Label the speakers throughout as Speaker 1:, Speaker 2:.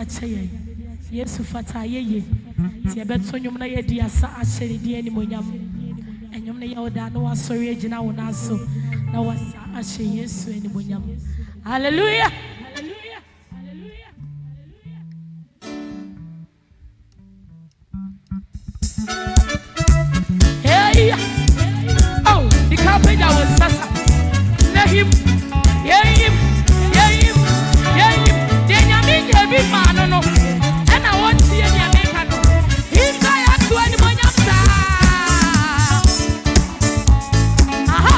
Speaker 1: akyeye Yesu fata yeye ti ebeto nyum na ye di asa ahyere di ani monyam enyum na ye oda no asori agina wo naso na wasa ahye Yesu ani monyam hallelujah hallelujah hallelujah hey oh the carpenter was sasa na him yeah big man no and I want to see any American no him guy at 20 monyam sa aha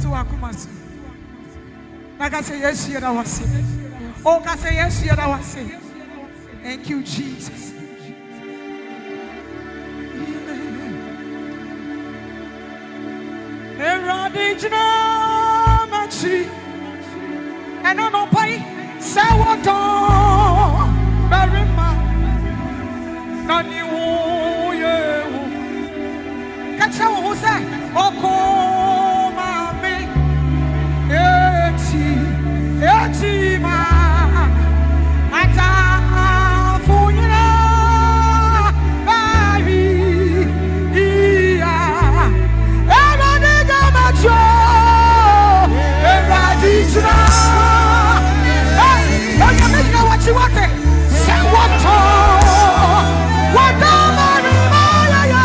Speaker 2: to Akumas. Like I say, yes, here I was. Oh, I say, yes, here I was. Thank you, Jesus. And I don't pay. Say what on Marima. Nani who you catch out who say, oh, come, mammy. Eti ma ata funyina baby iya everybody gama cho everybody jina hey oya me na what you want say what mani ma ya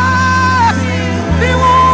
Speaker 2: ni wo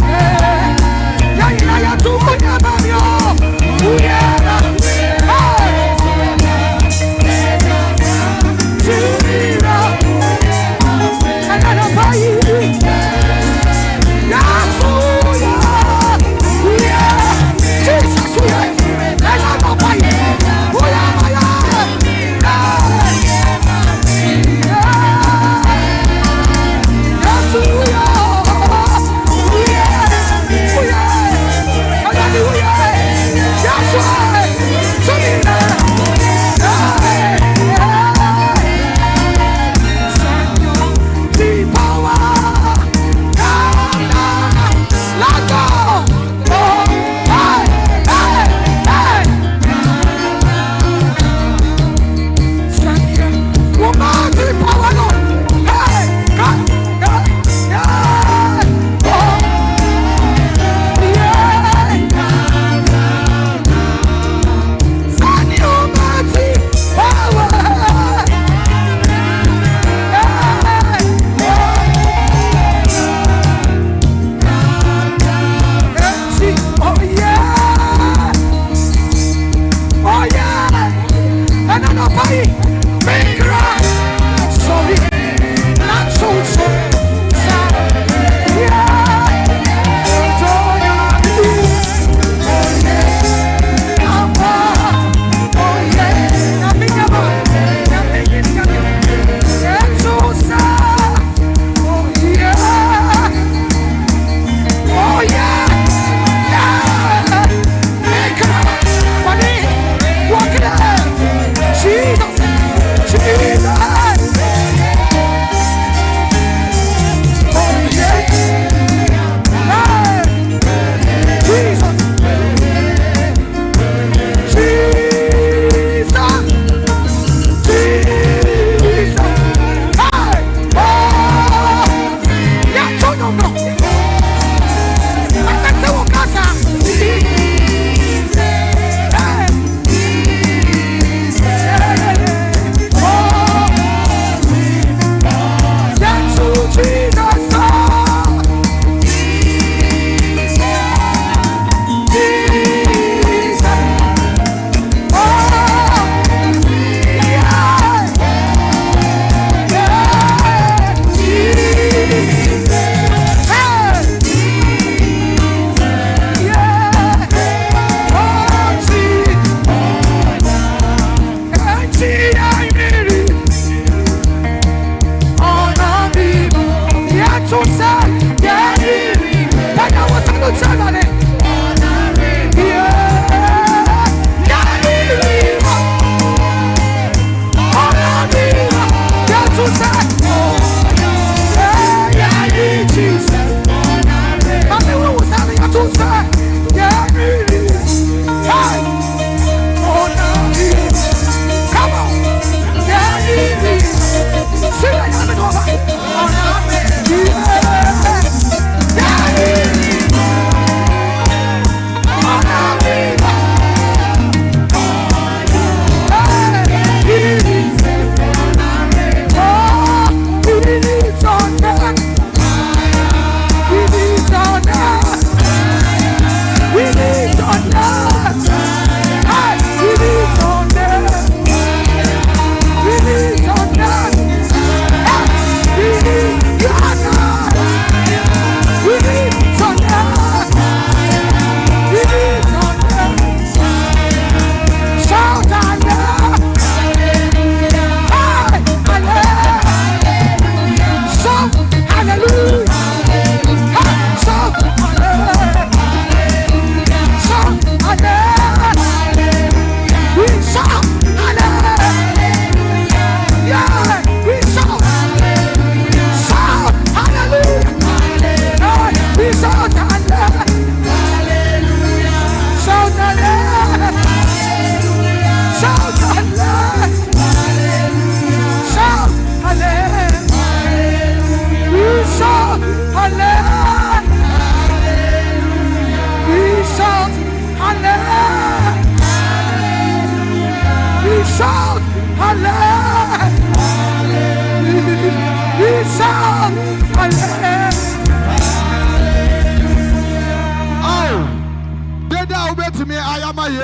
Speaker 2: Hey!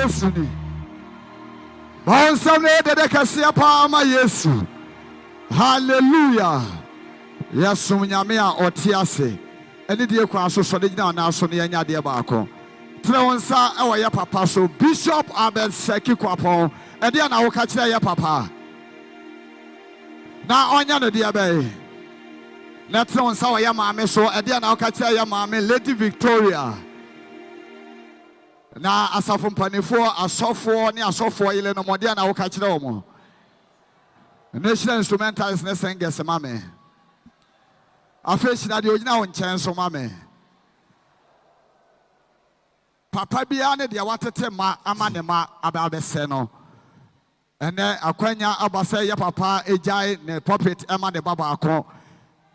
Speaker 3: Yesu ni. Bonsam ne de kase pa ma Yesu. Hallelujah. Yesum nyame a otiase. Eni de kwa so so de gina na so ne nya de ba ko. Tre wonsa e wo ye papa so Bishop Abel Seki kwapon. E de na wo ka kire ye papa. Na onya no de be. Na tre wonsa wo ye maame so e de na wo ka kire ye maame Lady Victoria. Na asafo mpanefo asofo ne asofo yele no mode na wo ka kire wo mo. National instrumentals ne singers mame. Afeshi na de ogina won chen so mame. Papa bia ne de watete ma ama ne ma ababese no. Ene akwanya abase ya papa ejai ne puppet ema ne baba akon.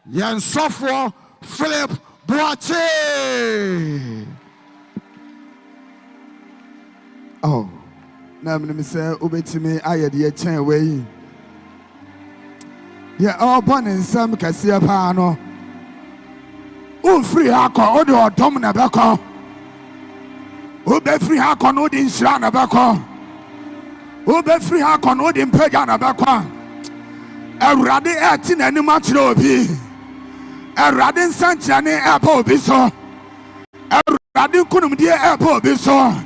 Speaker 3: Yen sofo Philip Boache.
Speaker 4: Oh. Na me say obetimi ayede ye chen we. Yeah, all born in some Cassia Pano. Oh, free hako, Odo or Domina Bacco. Oh, be free hako, Odin Shrana Bacco. Oh, be free hako, Odin Pegana Bacco. A radi atin and Matrobi. A radin Sanchani Apple Biso. A radin Kunum dear Apple Biso.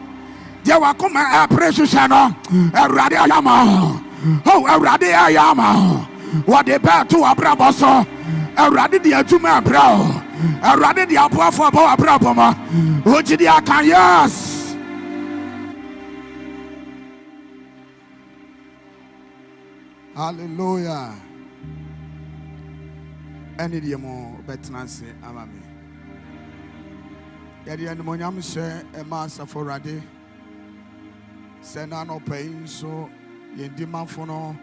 Speaker 4: Jawakuma a precious channel. A radi Ayama. Oh, a radi Ayama. What they bear to a braboso, a radi the Atuma brow, a radi the Apua for a braboma, which the Akan, yes. Hallelujah. Any dear more Betnancy, Amami. Yadi and Moniam share a master for Radi. Send no pain so in Dimafono.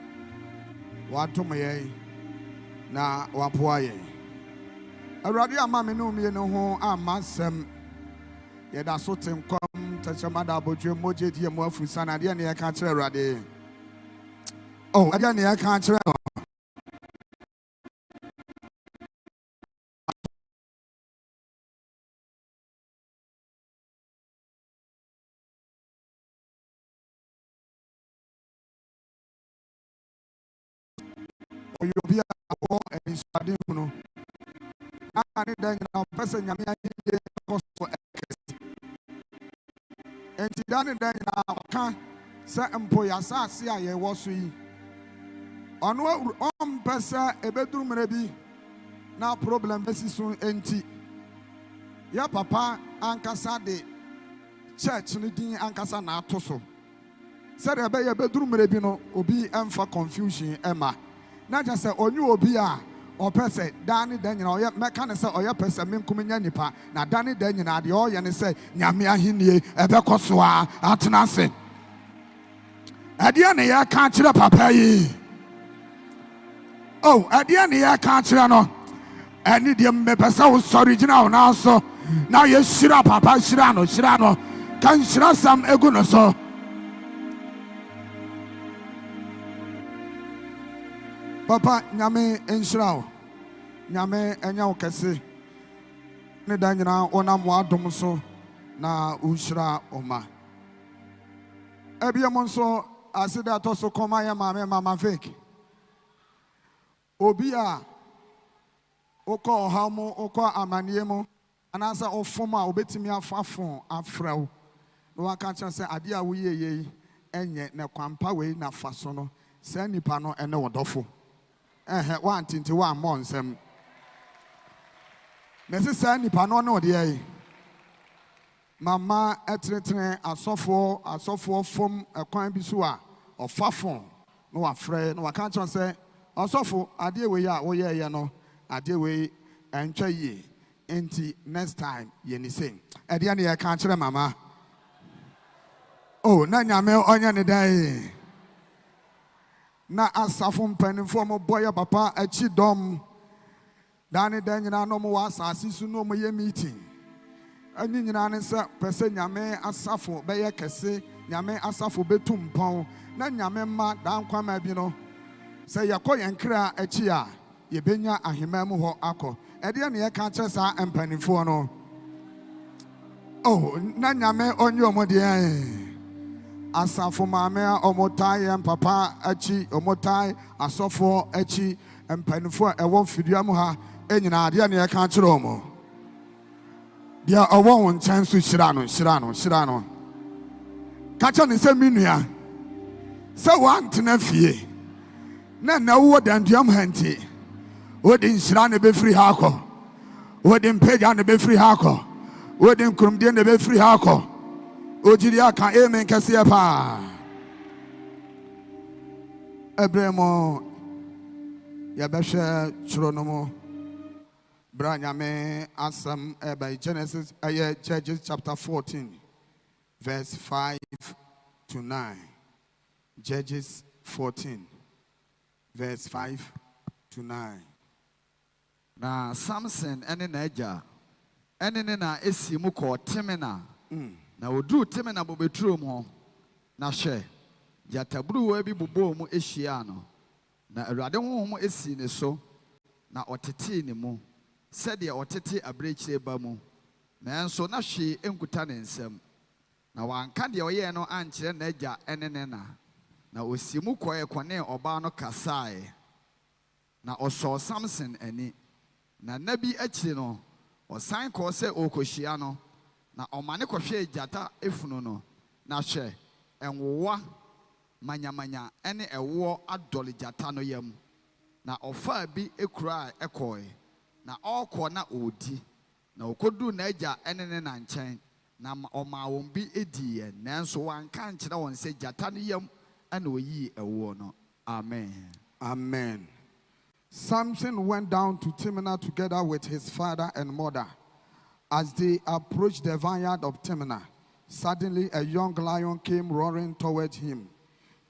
Speaker 4: Watumaye na wapoaye. Awurade ama me no me no ho amasem. Ye da so tem kom tachamada bodwe moje die mo afusa na de ne ye ka kire Awurade. Oh, ade ne ye ka kire. Oyobia abo ensuade no ani dan na pese nyame aye koso ekes enti dan na ka se empo ya sase aye wo so yi ono on pese ebeduru mere bi na problem besi so enti ya papa ankasa de church ni din ankasa na atoso se de be ye beduru mere bi no obi emfa confusion ema na just say onyu obi a opese dani dan nyina oye meka ne say oye pese menkuminya nipa na dani dan nyina de oye ne say nyame ahenie ebekoso a atena se adia ne ya ka kire papa yi oh adia ne ya ka kire no ani de me pese wo original na so na ye shira papa shira no kan shira sam egu no so. Papa, nyame enshirao. Nyame enya ukese. Ne danyina ona mo adom so na unshira oma. Ebiye monso asida to so koma ya mama fake. Obi a oko ohamo oko amanie mo anasa ofoma obetimi afafon afrew. No waka cha se ade a wo yeye enye ne kwampa we na faso no. Se nipa no ene wodofo. One tinti one month. Mrs. Nipa no de Mama etretre asofo fom ekwan bi so a ofafon no afre no waka chan say asofo ade we ya wo ye no ade we entwa ye enti next time ye ni say ade na ye kan kire mama oh na nyame onya ne dai na asafo mpanimfo mo boya papa achi dom dani dan nyina no mo asase su no mo ye meeting ani nyina ne se pese nyame asafo be ye kese nyame asafo betum pon na nyame ma dan kwama bi no se yakọ yankra achi a ye benya ahema mu ho akọ ede ne ye ka kire sa mpanimfo no oh na nyame onye omo de asafo maame a omotai papa achi omotai asofo achi empanifo ewo fidua mu ha enyina ade na ye ka kire omo dia owo won chan so hira no ka cha ne se minua se wantena fie na wo danduam hanti wodi hira ne be free ha akọ wodi mpega ne be free ha akọ wodi nkrumdie ne be free ha akọ ojiri aka amen kase pa Abramo ya behwe churo no mo branyame asam by Genesis Judges chapter 14 verse 5 to 9. Judges 14 verse 5 to 9.
Speaker 3: Na Samson ene na eja ene na esi mu ko Timina na odu Timina bobeturo mu na hwe yataburu wa bi bobo mu ehia no na awurade honhom esi ne so na otete ne mu sɛdeɛ ɔtete abirekyire ba mu nanso na hwe enkuta ne nsam na wanka deɛ ɔyɛ no ankyerɛ n'agya ɛne ne na osi mu kɔɛ kɔne ɔbaa no kasae na ɔsɔ Samson ani na nabi akyire no ɔsan kɔɔ sɛ ɔkɔhyia no na ɔma ne kɔhwɛ gyata efunu no na hwɛ enwowa manyamanya ɛne ɛwɔ adɔle gyata no yam na ɔfaa bi ekura ɛkɔɛ na ɔkɔ na odi na okodu na agya ene ne na nkyɛn na ɔma wɔn bi ediye nanso wanka nkyerɛ wɔn sɛ gyata no yam ana oyi ɛwɔ no. Amen.
Speaker 4: Samson went down to Timnah together with his father and mother. As they approached the vineyard of Timnah, suddenly a young lion came roaring toward him.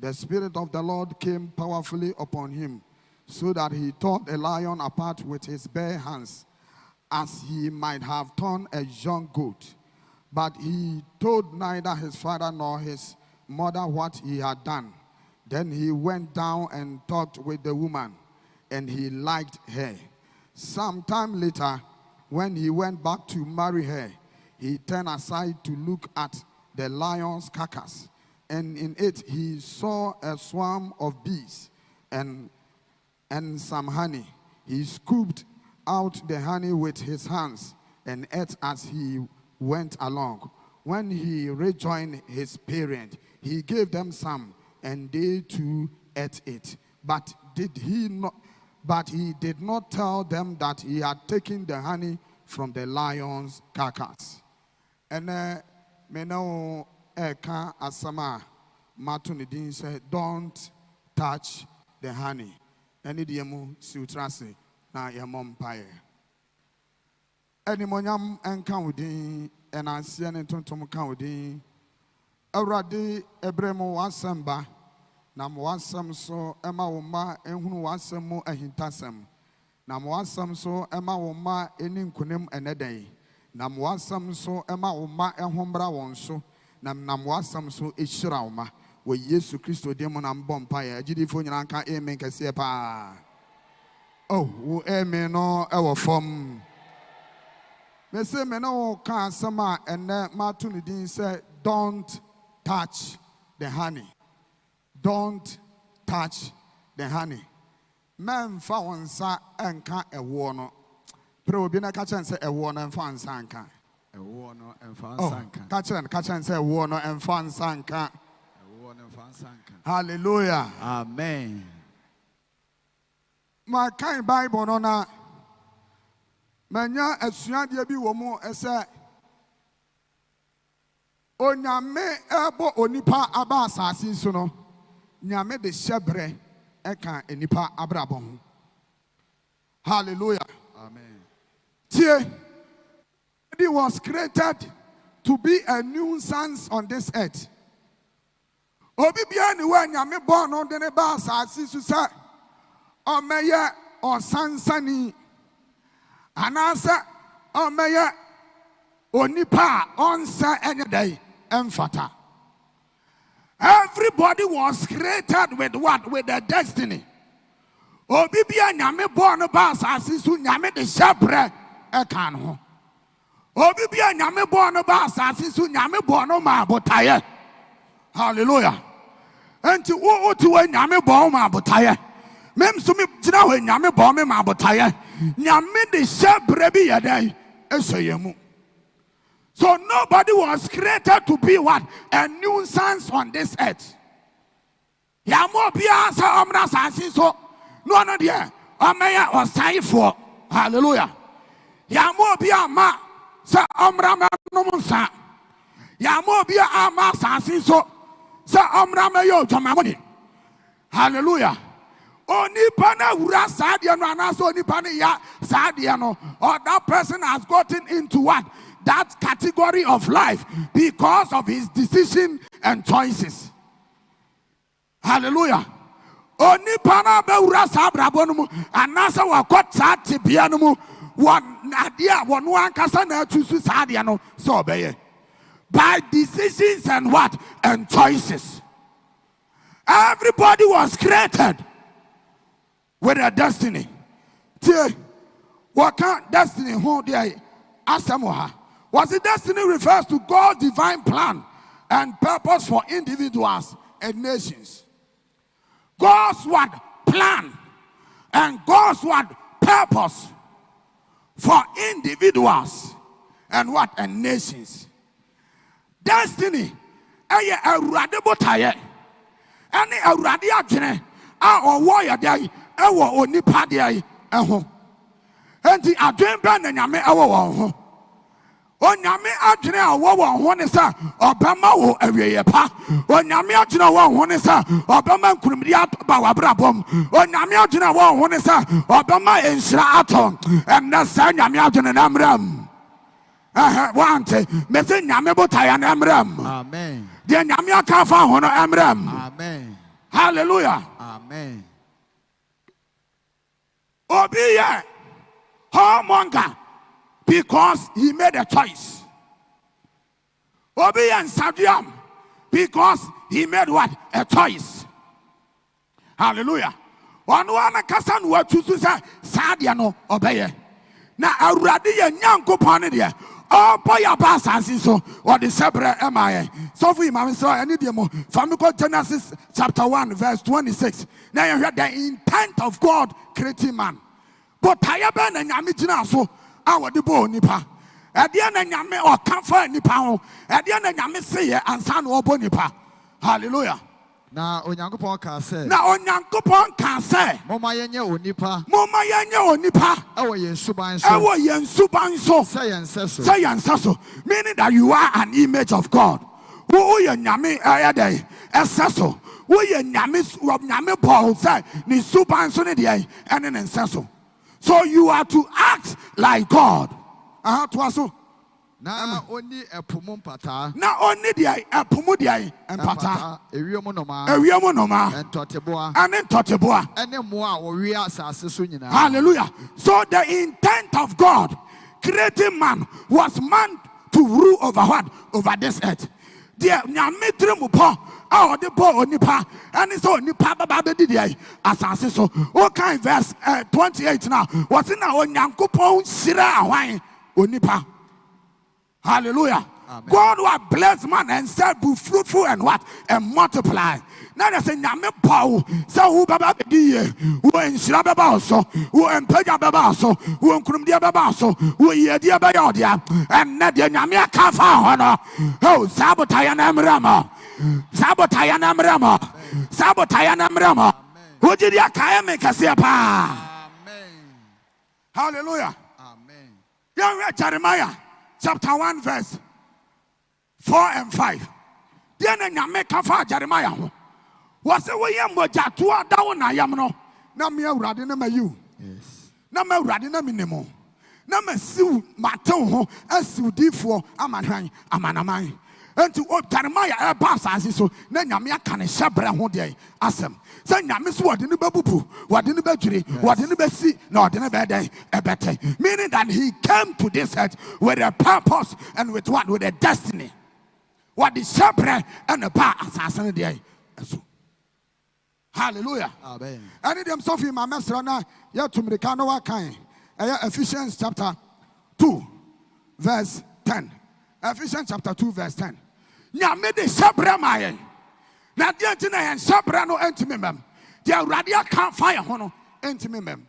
Speaker 4: The Spirit of the Lord came powerfully upon him, so that he tore the lion apart with his bare hands, as he might have torn a young goat. But he told neither his father nor his mother what he had done. Then he went down and talked with the woman, and he liked her. Some time later, when he went back to marry her, he turned aside to look at the lion's carcass, and in it he saw a swarm of bees and some honey. He scooped out the honey with his hands and ate as he went along. When he rejoined his parents, he gave them some, and they too ate it. But he did not tell them that he had taken the honey from the lion's carcass. And me know eka asama matunidin said, don't touch the honey. Any diemu siutrase na yamom paye. Any monyam encounting and ancien and tontom counting. Already Ebremo wasamba. Nam wasam so Emma Woma and who wasam mo a hintasam. Nam wasam so Emma Woma enin kunim and a day. Nam wasam so Emma Woma and Hombra wonso. Nam wasam so ishrauma. We Yesu Christo demon and bompire. Jidifon ranka amen kasepa. Oh, amen no our form. Me say me no can sama and Martunidin said, don't touch the honey. Don't touch the honey. Man found sa anka a warno. Pro be na catch and say a warno and fan sanka.
Speaker 3: A warno and fan sanka.
Speaker 4: Catch and say warno and fan sanka. Hallelujah.
Speaker 3: Amen.
Speaker 4: My kind Bible no na manya asuade bi wo mu ese onyame ebo onipa aba asase so no nyame de hyebre eka enipa abrabon ho. Hallelujah.
Speaker 3: Amen.
Speaker 4: He was created to be a nuisance on this earth. Obi bia ni wa nyame born no de ne ba asase so sa o meye o sansani anasa o meye onipa onsa enye emfata. Everybody was created with what? With a destiny. Obi bia nyame born ba asase so nyame de hyebre eka no ho. Obi bia nyame born ba asase so nyame born ma botaye. Hallelujah. And to what to a Yami Boma Botaya. Mem Sumi Jina when Yami Bombe Mabotaya. Yami the Shab Rebi Yaday. So nobody was created to be what? A nuisance on this earth. Yamo Pia sa Omra Sansi so no no dear. Amaya or sign for. Hallelujah. Yamo Pia ma sa Omra Nomusa. Yamo Pia ama Sansi so sa Omra Mayo Jamamoni. Hallelujah. Oni pana ura sadiano anaso oni pana ya sadiano, or that person has gotten into what? That category of life because of his decision and choices. Hallelujah. Oni pana be ura sabrabonumu anasa wakot sati bianumu wan nadia wanu ankasa na chusu sadiano so obeye. By decisions and what? And choices. Everybody was created with a destiny. What can destiny hold there? Asamoha. Was the destiny refers to God's divine plan and purpose for individuals and nations. God's what? Plan and God's what? Purpose for individuals and what? And nations. Destiny. Eye awurade Any awurade adwene a owo ya dai ewo onipa dai eho. Enti adwen ba na nyame ewo won ho. Onyame adwene a owo won ho ne sa obama wo awieye pa. Onyame adwene won ho ne sa obama nkurumdi ba wabrabom. Onyame adwene won ho ne sa obama enhira aton. Emna sa nyame adwene na mram. Wante mese nyame botaya na mram.
Speaker 3: Amen.
Speaker 4: The nyame aka fa ho no emram.
Speaker 3: Amen.
Speaker 4: Hallelujah.
Speaker 3: Amen.
Speaker 4: Obiye homonga because he made a choice. Obiye Sadiam because he made what? A choice. Hallelujah. One kasa no choose Sadia no obeye. Na awurade ye nyankopon de oh boy abasansi so or the sebre emaye. So for him so any demo family Genesis chapter 1 verse 26. Now you hear the intent of God creating man. But tayaba na nyame gina so awo de bo nipa. Ade na nyame o kanfa nipa ho. Ade na nyame se ye ansa na obo nipa. Hallelujah.
Speaker 3: Na onyankopon ka say.
Speaker 4: Na onyankopon ka say.
Speaker 3: Moma yenye onipa.
Speaker 4: Moma yenye onipa.
Speaker 3: Ewo yen suban so.
Speaker 4: Ewo yen suban so.
Speaker 3: Say yen seso.
Speaker 4: Say yen seso. Meaning that you are an image of God. Wo ye nyame ayade eseso. Wo ye nyame Paul say ni suban so ne de ene ne seso. So you are to act like God. To aso.
Speaker 3: Na oni epumu mpata.
Speaker 4: Na oni dia epumu dia empata.
Speaker 3: Ewiemu noma.
Speaker 4: Ewiemu noma.
Speaker 3: Entoteboa.
Speaker 4: Ane ntoteboa.
Speaker 3: Ene moa wo wi asase so nyina.
Speaker 4: Hallelujah. So the intent of God creating man was man to rule over what? Over this earth. Dia nyame tremu po a ode po onipa ane so onipa baba be di dia asase so. O kan verse 28 now. What na onyankopon sira ahwan onipa. Hallelujah.
Speaker 3: Amen.
Speaker 4: God will bless man and said be fruitful and what? And multiply. Now they say nyame paw say who baba be ye who enshira baba so who empeja baba so who nkrumdia baba so who yedia ba yodia and na de nyame aka fa ho no oh sabotaya na mrama sabotaya na mrama sabotaya na mrama who did ya kaya me kase pa.
Speaker 3: Amen.
Speaker 4: Hallelujah.
Speaker 3: Amen.
Speaker 4: Yeah, Jeremiah chapter 1 verse 4 and 5. Then nyame kafa Jeremiah ho. Was we yam moja to down na yam no. Na me awurade na mayu.
Speaker 3: Yes.
Speaker 4: Na me awurade na minimo. Na me siw maton ho asiw difo amanhwan amanaman. Enti o Jeremiah e ba asase so na nyame aka ne hyebra ho de asem. Say nyame so wode ne babubu, wode ne badwire, wode ne basi, na wode ne beden ebete. Meaning that he came to this earth with a purpose and with what? With a destiny. What the shepherd and the bar assassin de. Hallelujah.
Speaker 3: Amen.
Speaker 4: And them so fi my mesra na ya tumrika no wa kan. Ephesians chapter 2 verse 10. Ephesians chapter 2 verse 10. Nyame de shepherd maye. Na deɛ nti na yɛn nhyɛbrɛ no ntumi mɛm. Deɛ Awurade aka fire ho no ntumi mɛm.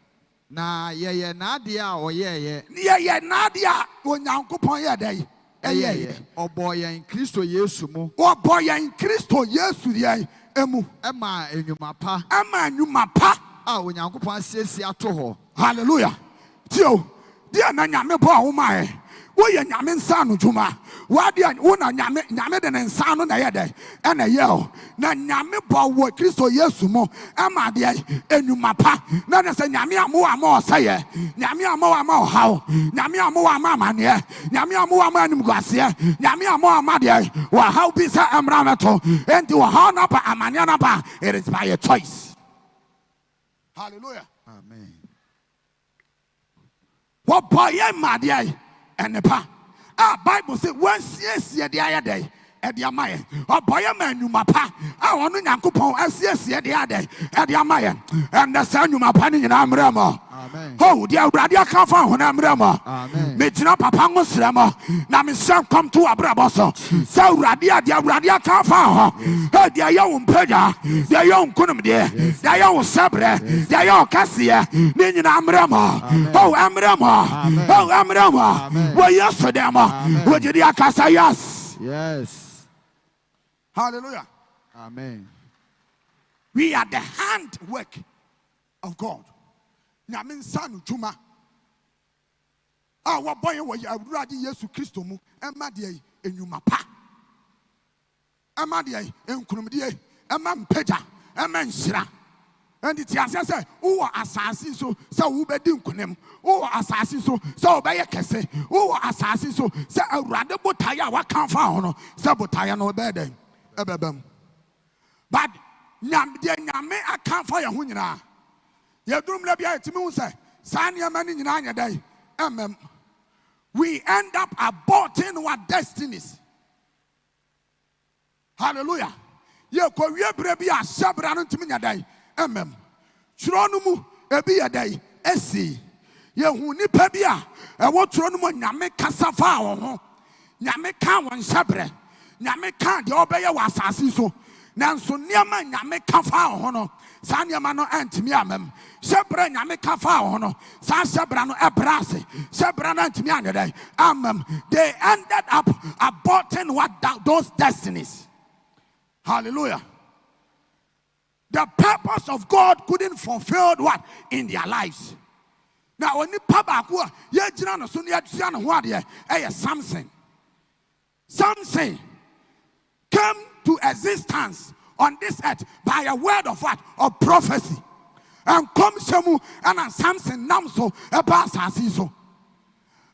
Speaker 3: Na yɛyɛ n'adeɛ a ɔyɛɛyɛ.
Speaker 4: Yɛyɛ n'adeɛ a Onyankopɔn yɛ dɛ.
Speaker 3: Ɛyɛyɛ. Ɔbɔ yɛn Kristo Yesu mu.
Speaker 4: Ɔbɔ yɛn Kristo Yesu yɛn emu.
Speaker 3: Ɛma enyuma pa.
Speaker 4: Ɛma enyuma pa.
Speaker 3: A Onyankopɔn asiesie ato hɔ.
Speaker 4: Hallelujah. Tio, deɛ na nyame bɔ a womae. Woyɛ nyame nsa no dwuma. Wadeɛ wona nyame de ne nsa no na yɛ dɛ. Ɛna yɛ o. Na nyame bɔ wɔ Kristo Yesu mu. Ɛma deɛ enyuma pa. Na ne sɛ nyame amoa ama ɔsɛyɛ. Nyame amoa ama ɔhaw. Nyame amoa ama amaneɛ. Nyame amoa ama animguaseɛ. Nyame amoa ama deɛ wɔhaw bi sɛ ɛmmra mɛto. Enti wɔhaw na ba amaneɛ na ba. It is by a choice. Hallelujah.
Speaker 3: Amen.
Speaker 4: What boy madia and the pa. Bible says one sees the other at the Amaya. Or boy man you mapa. I want to Yankupon and sees the other at the Amaya. And the son you mapaning in Amrama.
Speaker 3: Amen.
Speaker 4: Oh, dear Radia Kafa when Amrama.
Speaker 3: Amen.
Speaker 4: Metina Papangos Rama. Now Miss Sam come to Abraboso. So Radia, dear Radia Kafa. Oh, dear young Peja, dear young Kunum dear, dear young Sabre, dear young Cassia, Nina Amrama. Oh, Amrama. Oh, Amrama. Well, yes, for them. What did you Casa? Yes.
Speaker 3: Yes.
Speaker 4: Hallelujah.
Speaker 3: Amen.
Speaker 4: We are the handwork of God. Nyamin sanu juma. Wa boy wa Awurade Yesu Kristo mu ema de enyuma pa. Ema de enkunumde ema mpagya ema nhyira. And it has said, "Oh, assassin so we be doing kunem. Oh, assassin so be kese. Oh, assassin so rather botaya what can't found. Sabotaya no bed. But nyam I can't fire hunina. You don't let me to me say, Sanya man in your day. We end up aborting our destinies. Hallelujah. You could be a sabran to me a day. Chironumu ebi yadai esi ye hu nipa bia e wo chironumu nyame kasa fa wo ho nyame ka won sabre nyame ka de obeye wa asase so nanso niama nyame ka fa wo ho no sa niama no antimi amam sabre nyame ka fa wo ho no sa sabra no ebrase sabra no antimi anedai amam. They ended up aborting those destinies. Hallelujah. The purpose of God couldn't fulfill what in their lives. Now, when you pabakua, ye jirano suni ya tiano wadi Samson. Samson came to existence on this earth by a word of what? Of prophecy. And come shamu and Samson namso eba sasiso.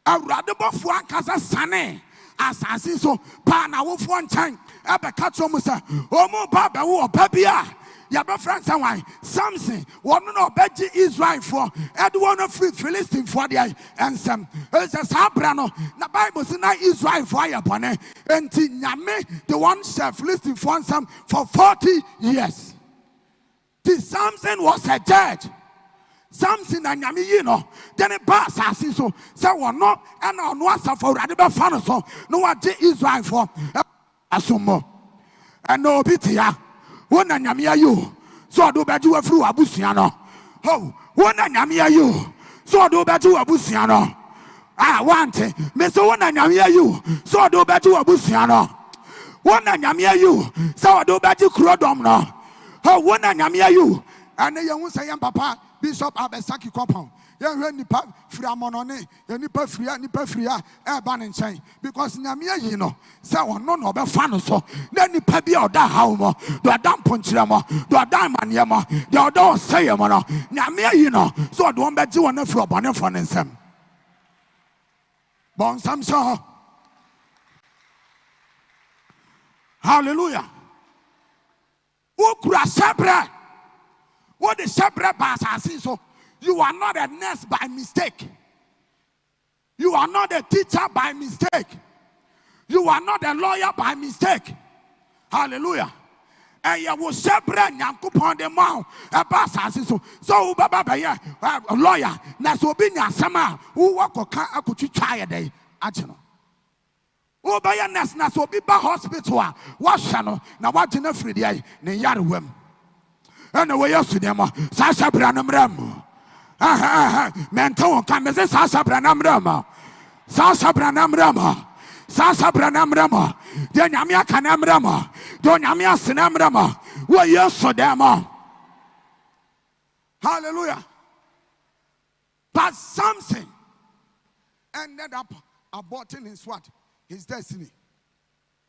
Speaker 4: A radabo fuan kaza sane asasiso pa na wo fuan chan ebe katso musa omo baba wo babia. Your friends and why Samson one no beji Israel for Edward free Philistine for the and some it's a sabrano. The Bible says na Israel for your bone and nyame the one chef Philistine for some for 40 years. This Samson was a judge. Samson and nyame you know then a pass as so one no and on what's for radical fan so no what Israel for asumo and no bitia. One and Yamia you, so do bedu a fru abusiano. Oh, one and Yamia you, so do bedu abusiano. I want it, Mr. One and Yamia you, so do bedu abusiano. One and Yamia you, so do bedu crodom. Oh, one and Yamia you, and the young say, Papa, Bishop Abesaki compound. You nipa free amonone, you nipa free, ban chain. Because Namia, you know, so no be fan so. Then nipa be or that how more, do a damn punchamo, do a diamond yama, do don't say a mono. Namia, you know, so don't bet you on the floor, bonnet for them. Bon Samson. Hallelujah. Who crash sabra? What the sabra pass as so? You are not a nurse by mistake. You are not a teacher by mistake. You are not a lawyer by mistake. Hallelujah. And you will separate Yankupon the mouth about so Baba a lawyer. Nasobinia Sama who walk or can't try a day. Obaya nurse na so be ba hospital a wahwa na wagye free dey ne yarewam. And we yesu dem Sasha Branamram. Mental can be Sasha Branamram. Sasha Branamram. Sasha Branamram. Then Yamia Canamram. Don Yamia Sinamram. We yesu dem. Hallelujah. But something ended up aborting his what? His destiny.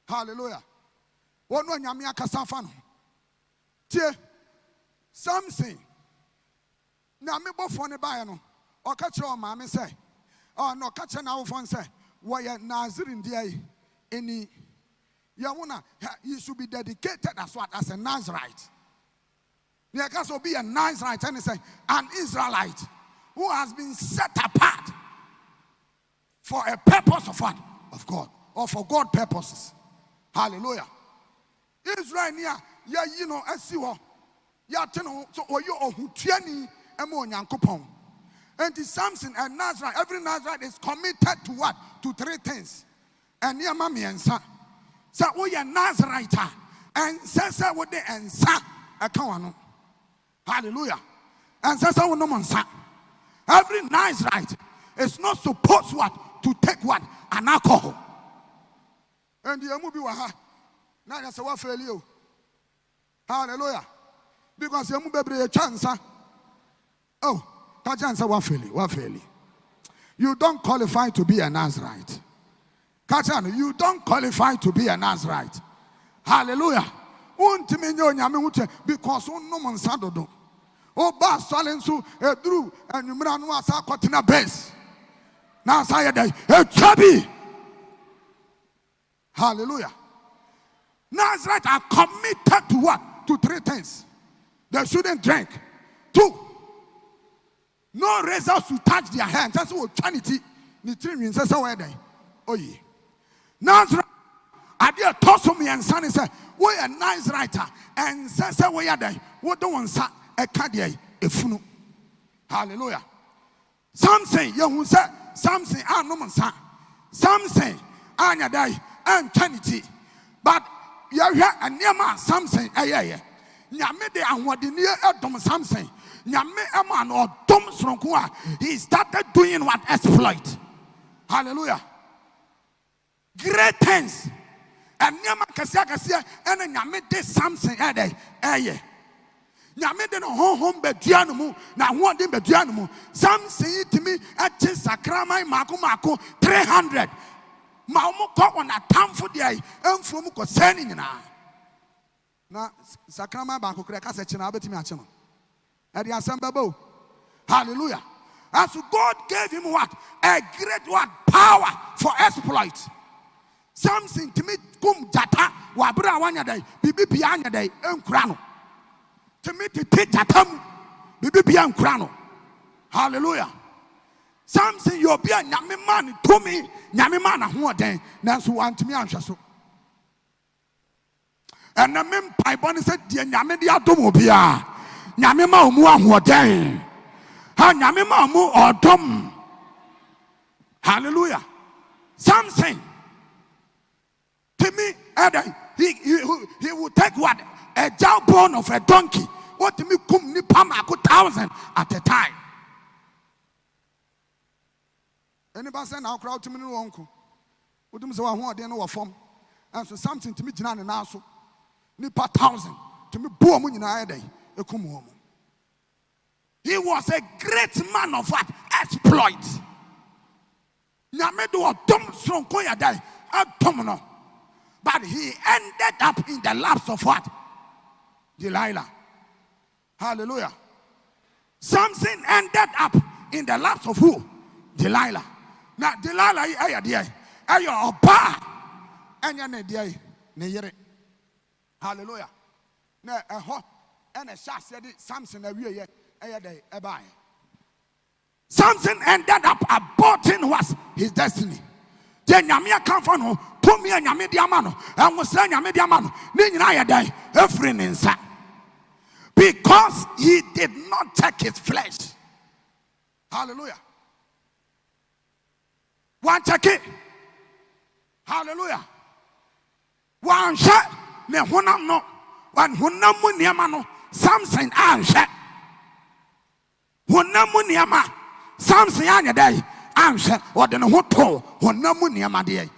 Speaker 4: Hallelujah. One one Yamia Kasafano. Something. Now me bo phone buy no. O catch your mommy say. Oh no, catch now phone say. Why Nazarene there any you should be dedicated as what as a Nazarite. There can also be a Nazarite and say an Israelite who has been set apart for a purpose of what? Of God. Or for God purposes. Hallelujah. Israel near I see what. So you Tiani Emo Yankopon. And the Samson and Nazarite, every Nazarite is committed to what? To three things. And near Mammy and Sa. So we are Nazarite and Sasa what they and Sa a Kawano. Hallelujah. And Sasa no man Sa. Every Nazarite is not supposed what? To take what? An alcohol. And the movie was now that's what fail you. Hallelujah. Because you move a chance. Oh, that chance what fail. You don't qualify to be a Nazarite. You don't qualify to be a Nazarite. Hallelujah. Because no man sadodo. Oh, bas salensu drew and you ran was a cotina base. Now say a chubby. Hallelujah. Nazarite are committed to what? To three things. They shouldn't drink. 2, no razors to touch their hands. That's what charity. Oh yeah. Nazarite, I did toss me and son say, we a nice writer and says we are there. What don't want a cardiac a funu. Hallelujah. Some say you say something no man sa. Some say anya die and charity. But you hear a near man something yeah. Nyame de ahwodene edom something. Nyame eman odom sronko a he started doing what? Exploit. Hallelujah. Great things. And nyama kasia and nyame did something eh. Nyame de no hom beduano mu na ho de beduano mu. Something to me at sakrama mako 300. Ma omo ko on atamfo de ai emfo mu ko sani nyina. Na sakrama ba ko kra ka se china betimi ache no. E de asembabo. Hallelujah. As God gave him what? A great what? Power for exploit. Something to me kum jata wa bra wanya dai bibi bia anya dai enkura no. To me to take jatam bibi bia enkura no. Hallelujah. Something you be a nyame man to me nyame man ahoden nanso want me anhwe so. And na me pai boni said die nyame de adom obia nyame ma omu ahoden ha nyame ma omu odom. Hallelujah. Something to me he will take what? A jawbone of a donkey. What to me kum ni pama 1,000 at a time. Anybody say now crowd to me no uncle. What do you say one day no form? And so something to me jina na so. Nipa 1,000 to me boom nyina day ekum hom. He was a great man of what? Exploit. Nyame do odom sonko ya dai atom no. But he ended up in the laps of what? Delilah. Hallelujah. Something ended up in the laps of who? Delilah. Now Delilah ayo oba enya ne dia ne yere. Hallelujah. Na eho and a shot said Samson awie eye dey eba. Something ended up aborting what? His destiny. Then Yamia come from no, put me and Yamia Diamano, and was saying Yamia Diamano, then I die, a friend inside. Because he did not take his flesh. Hallelujah. One check it. Hallelujah. One shot, ne honam no, one honamu niamano, Samson answer. Honamu niama, Samson anya day, answer, or the hoto, honamu niama day.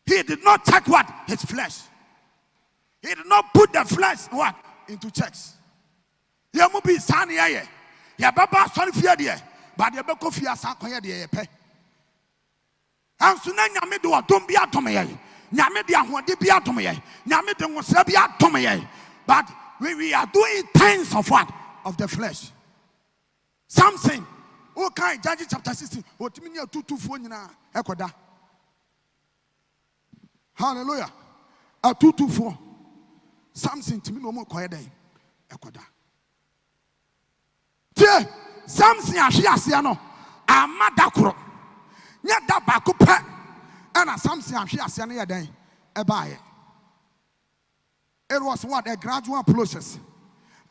Speaker 4: He did not check what? His flesh. He did not put the flesh what? Into checks. Yamu be sani aye. Ya baba son fear de, but ya beko fear san koye de pe. Ansu na nyame de odom bi atom ye. Nyame de ahode bi atom ye. Nyame de nwosra bi atom ye. But we are doing things of what? Of the flesh. Something. Okay, Judges chapter 16. Otimi ni 2:24 nyina ekoda. Hallelujah. A 2:24. Something to me no more koye den ekoda. Tie Samson ahwe ase no amada koro nya da ba ko pe ana Samson ahwe ase no ye den e baaye. It was what? A gradual process.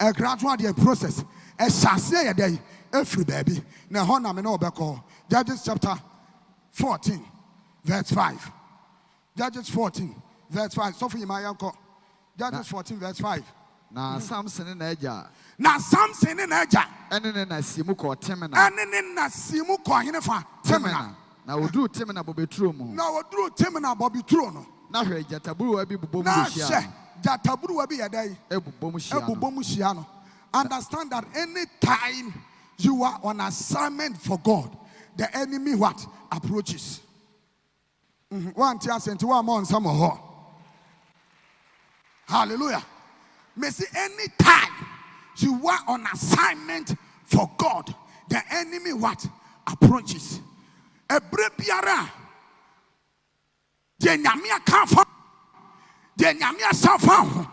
Speaker 4: A gradual process. A shase ye den e free baby na ho na me no obeko. Judges chapter 14 verse 5. Judges 14 verse 5. So for you my uncle. Judges 14 verse 5.
Speaker 3: Na Samson in eja.
Speaker 4: Na Samson in eja.
Speaker 3: Ene na simu ko temena.
Speaker 4: Ene na simu ko henefa temena.
Speaker 3: Na oduru temena bobeturo mu.
Speaker 4: Na oduru temena bobeturo no.
Speaker 3: Na hwe jataburu wa bi bobom
Speaker 4: na
Speaker 3: hia.
Speaker 4: Na jataburu wa bi yedai.
Speaker 3: Ebubom hia.
Speaker 4: Ebubom hia no. Understand that any time you are on assignment for God, the enemy what? Approaches. One tia senti wa mo nsam ho. Hallelujah. May see any time you are on assignment for God, the enemy what? Approaches. Ebre biara de nyame aka fa de nyame asafa ho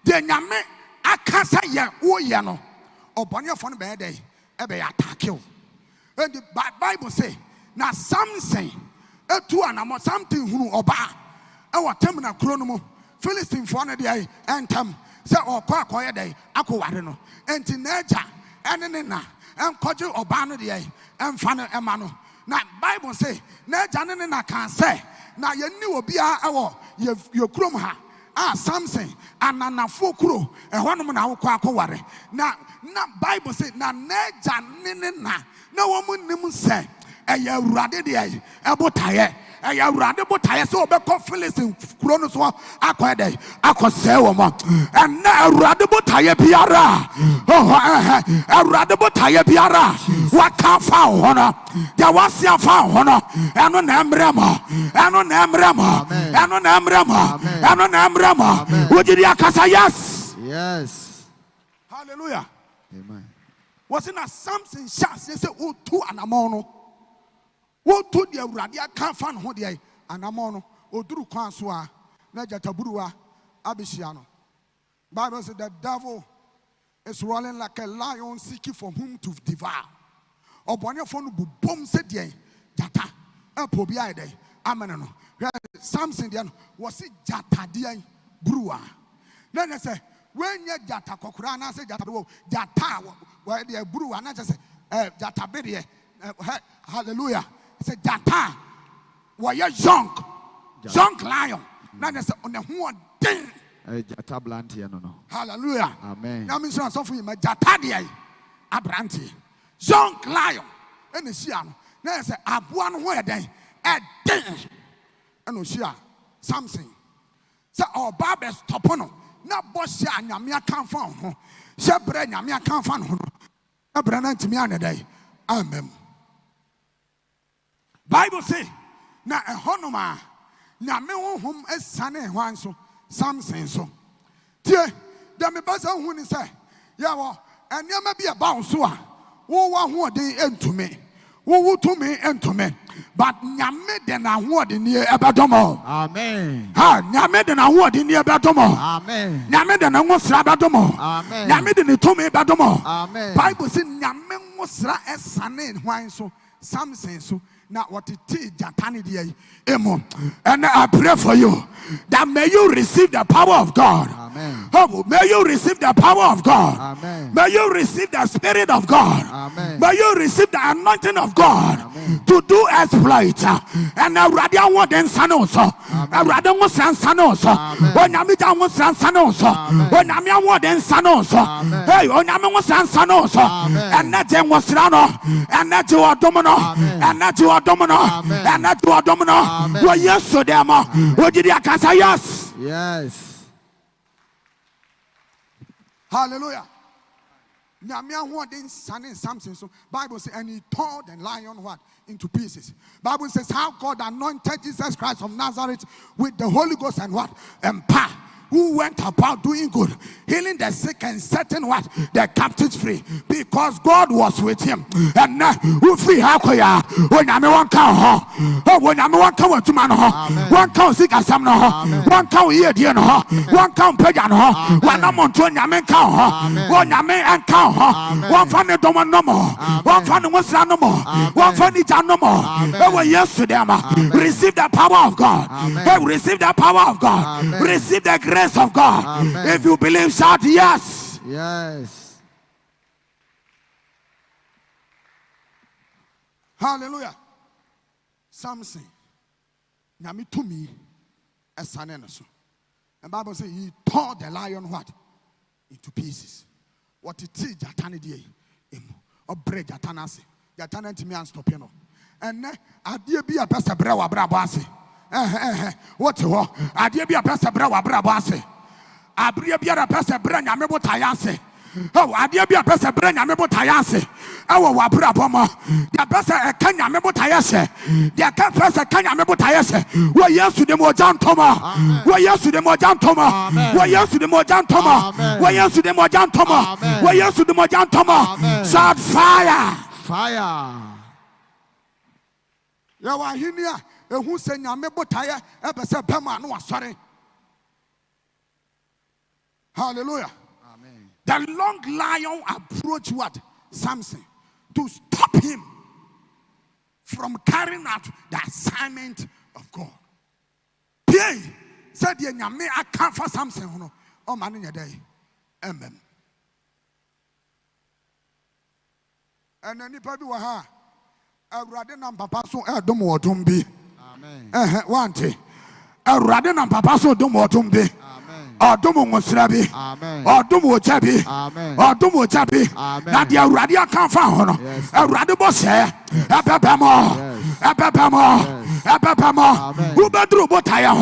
Speaker 4: de nyame akasa ye wo ye no obonye fo no be dey e be attack you. And the Bible say na Samson etu anamo something hunu oba e wo temna kro no mu Philistine for no dey entam se okwa akoye dey akoware no enti naja ene na enkoje oba no dey emfa no ema no na Bible say naja ne na kan say na yenni obi a ewo ye krom ha Samson ananafo kuro ehonum na akwa akoware na Bible say na naja ne na wo munnim say eye awurade dey ebotaye eye awurade botaye so obekọ Philistine kuro no so akwa dey akose wo mo and na awurade botaye biara awurade botaye biara waka fa ho no de wase afa ho no eno na emremo eno na emremo eno na emremo eno na emremo wojiri akasa yes hallelujah amen. Was in a Samson chance say o tu anamon no wo to de awurade aka fa no ho de anamon no oduru kwan so a na jataburuwa abehia no. Bible says the devil is rolling like a lion seeking for whom to devour. Obonye fo no bubom se de jata epo bia e de amen no. Samson de no was jata de buruwa. Then say when you jata kokura na say jata wo jata where the buruwa na say jata be de hallelujah. Say jata were you young lion na say on the who den
Speaker 3: jata blanty no
Speaker 4: hallelujah
Speaker 3: amen.
Speaker 4: Now mean so for you jata de abranti young lion and see no na say aboa no ho den den and osia Samson say oba be stop no na boss ya nyame aka fa ho she bre nyame aka fa no na bre na ntimi anedai amen. Bible say na ehonoma nyame honhom esane hwan so Samson so tie dem be basa hu ni say ya wo enema bi e ba so a wo wa ho odin entumi wo tumi entumi but nyame de na ho odin ni ebedomo
Speaker 3: amen.
Speaker 4: Ha nyame de na ho odin ni ebedomo amen. Nyame de na ngosra ebedomo amen. Nyame de ni tumi ebedomo amen. Bible say nyame ngosra esane hwan so Samson so now what it is jatani dey emo. And I pray for you that may you receive the power of God. Amen. Oh, may you receive the power of God.
Speaker 3: Amen.
Speaker 4: May you receive the Spirit of God.
Speaker 3: Amen.
Speaker 4: May you receive the anointing of God.
Speaker 3: Amen.
Speaker 4: To do exploit. And a radiant word in Sanoso. A radiant was Sanoso. When Yamita was Sanoso. When Yamia word in Sanoso. Hey, when Yamia was Sanoso. And that was Rano. And that you are domino. And that you are domino. And that you are domino. Well, yes, so them. What did you say? Yes.
Speaker 3: Yes.
Speaker 4: Hallelujah. Nyamia word in Son and Samson. So Bible says, and he tore the lion what into pieces. Bible says how God anointed Jesus Christ of Nazareth with the Holy Ghost and what? And power. Who went about doing good, healing the sick and setting what? The captives free. Because God was with him. And now who free Hakoya? When I'm one count, oh, when I'm one count to man, one count sick as some, one count here, dear, one count pagan, one amount to Yaman count, one Yaman and count, one funny doman no more, one funny was no more, one funny jan no more. Oh, yes to them. Receive the power of God. Receive the power of God. Receive the grace of God. Amen. If you believe, shout yes.
Speaker 3: Yes.
Speaker 4: Hallelujah. Samson. Nyami to me as son. The Bible says he tore the lion what? Into pieces. What it is Jatani di or bread Jatanasi. Jatana to me and stop and I dear be a pastor brewa brabasi. What you want? I did be a pastor brawa brabase. I be a pastor brand amebo tayase. Oh, I did be a pastor brand amebo tayase. Oh, wabraboma. The pastor a Kenya mebo tayase. The pastor Kenya mebo tayase. Why yes to the Mojan Toma? Why yes to the Mojan Toma? Why yes to the Mojan Toma? Why yes to the Mojan Toma? Why yes to the Mojan Toma? Shout fire!
Speaker 3: Fire!
Speaker 4: You are here. Who say Nyamebo Taya ever said Pema no sorry. Hallelujah.
Speaker 3: Amen.
Speaker 4: The long lion approached what? Samson to stop him from carrying out the assignment of God. Pierre said the Nyame account for Samson. Oh man in your day. Amen. And then people were ha. Rather than Papa so Edomo Tumbi. One thing. Rather than Papa so Domo Tumbi. Or Domo Musrabi. Or Domo Chabi. Or Domo Chabi. Now the Radia can't find a Radibos here. Epapamo. Who bedrew Botaya?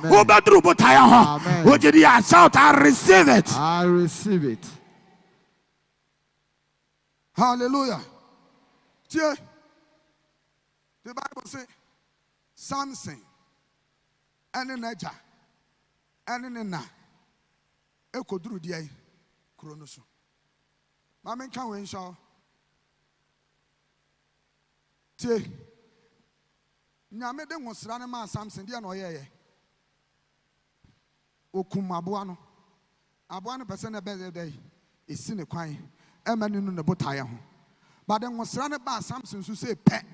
Speaker 4: Who bedrew Botaya? Who did you shout? I receive it.
Speaker 3: I receive it.
Speaker 4: Hallelujah. The Bible says Samson and an edger and an na echo drew the chronoso. Mamma can win shall. Nyamede was running my Samson, dear no ye. Okumabuano. Abuana person a better day is sin a quine, a man in the botaya. But then was running by Samson who say pet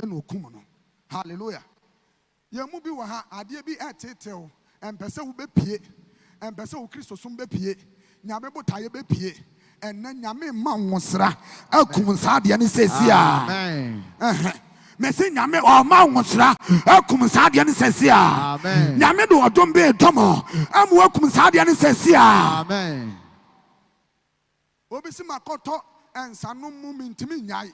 Speaker 4: and Okumano. Hallelujah. Your movie will have a dear be at it and person will be pie and person will Christos be pie. Nyamebo tire be pie and then Yame Mounsra. Elkumusadi and he says,
Speaker 3: Amen.
Speaker 4: Messi Yame or Mounsra. Elkumusadi and he says,
Speaker 3: Amen.
Speaker 4: Yamedo or don't be Tomo. I'm welcome Sadi and he says,
Speaker 3: Amen.
Speaker 4: Obisi Makoto and Sanum Mintimi Nyai.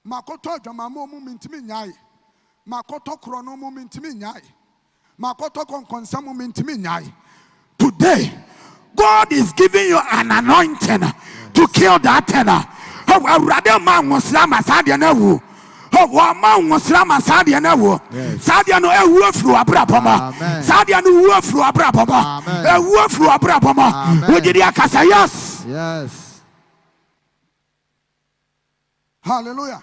Speaker 4: Makoto Jamamo Mintimi Nyai. Makoto Chrono Mintimi Nyai. Makoto Consamu Mintimi Nyai. Today, God is giving you an anointing to kill that tenor. Oh, rather man was Lama Sadia Newu. Oh, man was Lama Sadia Newu. Sadia no a wolf through a braboma. Sadia no wolf through a braboma. A wolf through a braboma. Who did Yakasa? Yes.
Speaker 3: Yes.
Speaker 4: Hallelujah.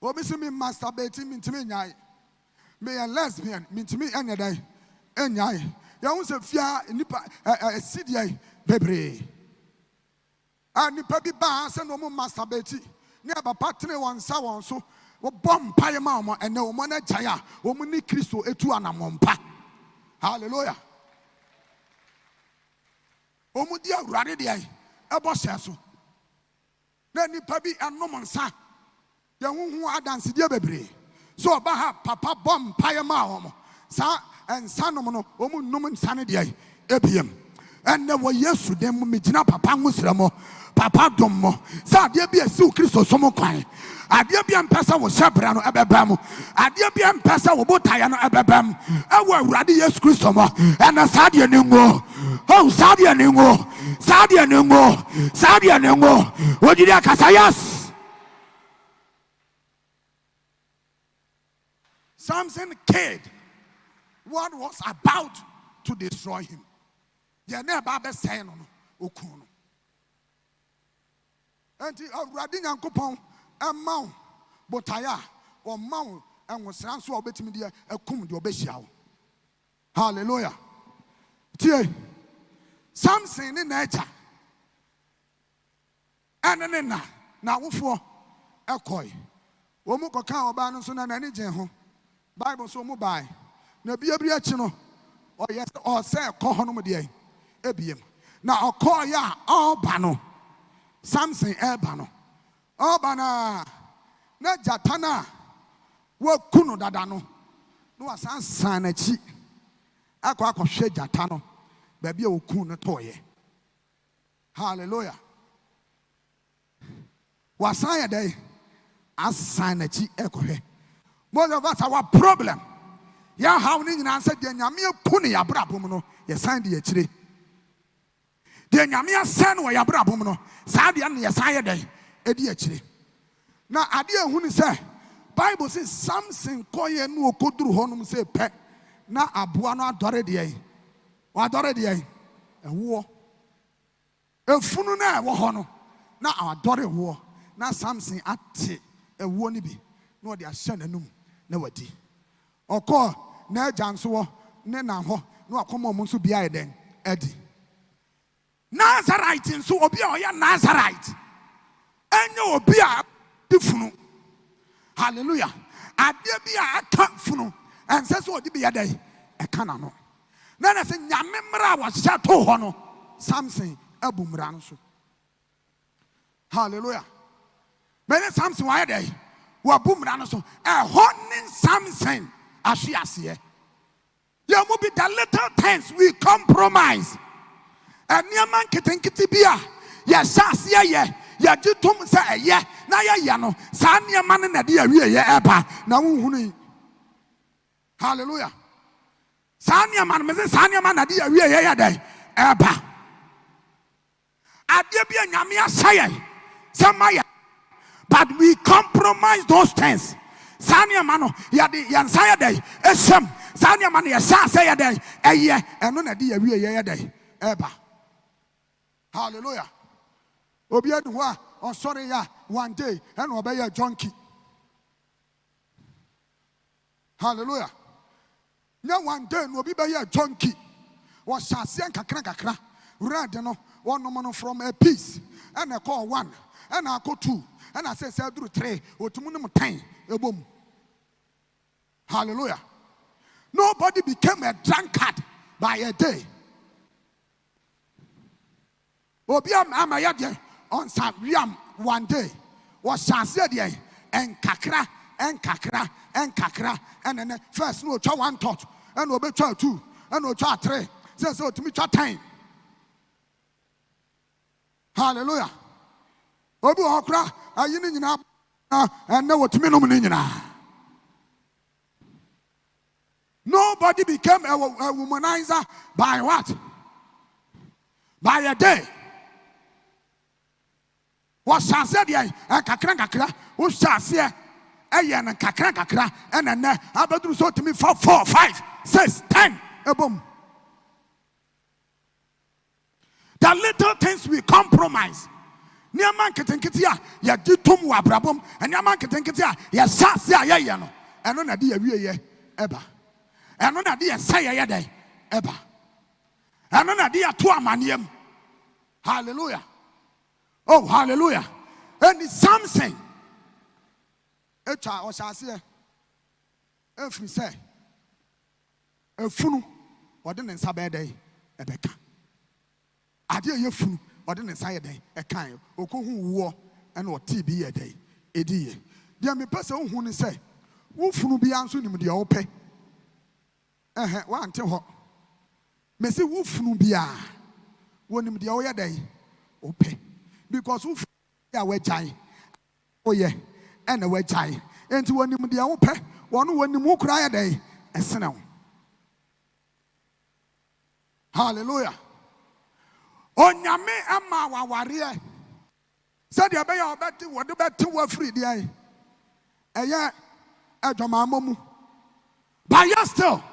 Speaker 4: Oh, Miss me masturbating into me. Me a lesbian, mean to me any day. Any eye. You want to fear nipa a CDA, baby. And the baby bars and no more masturbating. Never partner one sour so. Bomb pie mama and no money jaya. Woman Christo etu anamompa. Hallelujah. Omudi awurade de ai ebo hye na nipa bi anom nsa ye huhu adanse de bebre so oba ha papa bom paye ma homo sa ensa nom no omu num nsa ne de ai ebiem enne wo Yesu dem me gina papa ngusramo papa dom mo sa de bi esi Kristo so mo kwan ade bi ampesa wo hyebra no ebeba mu ade bi ampesa wo botaya no ebeba mu ewo awurade Yesu Kristo mo ena sa de ni ngo oh sa de ni ngo sa de ni ngo sa de ni ngo wodiri akasa yes. Samson killed what was about to destroy him. Ye never be say no okun no enti awurade nyankopon emaw botaya o maw enwosran so obetimi de akum de obehia wo. Hallelujah. Tie Samson ne nature anene na wofo ekoi wo mu koka oba no so na nani gen ho Bible so mu bai na biabri achi no o yes o say ko hono de ebiem na okoya oba no Samson eba no oba na jatana wo kunu dada no no asansan na chi akwa jata no ba bia wo kunu no toye. Hallelujah. Wasan ya dey asan na chi ekohwe. Most of us our problem ya how ni nyina say de nyame kunu ya brabom no ye san de akire de nyame asan wo ya brabom no sa de na ye san ye dey edi akire na ade ehunu say Bible says Samson koye no okoduru honum say pe na aboa no adore de yi wa adore de yi ewo efunu na ewo ho no na adore wo na Samson ate ewo ni bi na ode ahye nanum na wadi okọ na ajanso wo ne na ho na akomo mo nso bia eden edi Nazarite nso obi a oya Nazarite enye obi a difunu. Hallelujah. Ade bia aka funu ense so odi bia dai eka na no na na se nyame mra wa hye to ho no Samson abumra no so. Hallelujah. Many Samson wa dai wa bumra no so honin Samson ahwe ase ya mu be the little things we compromise and niaman kitenkiti bia ya sase ye ya gitum sa eye na ya no sa niaman na de awie ye eba na hunhunu. Hallelujah. Sa niaman me sa niaman na de awie ye ya dai eba ade bia nyame asaye samaya but we compromise those things. Sanya mano ya di yansaya day esem sanya mano ya sase ya day eye eno na di ya wie ya day eba. Hallelujah. Obi adu ho a on sorry ya one day eno obe ya junkie. Hallelujah. Nya one day no obi be ya junkie was sase kakra red no one no from a piece and I call one and I call two and I say through 3 otumunum 10 ebom. Hallelujah. Nobody became a drunkard by a day. Obiam amayade on Sabiam one day was chances there and kakra and then first no try one thought and obe try 2 and no try 3 so to me try 10. Hallelujah. Obi okra ayini nyina and na wotumi no nyina. Nobody became a womanizer by what? By a day. What shall say the kakra who shall say ayan kakra and then I so to me 4 5 6 10 boom. The little things we compromise. Niaman ketenketia ya ditum wa brabom and niaman ketenketia ya sase ya no eno na de awie ye eba eno na de say ya dai eba eno na de ato amaniem. Hallelujah. Oh hallelujah. And Samson echa o sase efri say efunu ode ne nsa be dai ebeka Ade ye funu ɔde ne nsa yɛ dɛn ɛkan okohu wo ɛna ɔte bi yɛ dɛn edi yɛ deɛ mepɛ sɛ wohu ne sɛ wo funu bi anso nim deɛ wopɛ wante hɔ mesi wo funu bi a wonim deɛ woyɛ dɛn wopɛ because wo funu ya wagyae woyɛ ɛna wagyae enti wonim deɛ wopɛ wɔno wonim wo kura yɛ dɛn ɛsene wo hallelujah. Onyame ama waware said ya be ya obeti wo de beti wo free dia eye adwama amomu but yet still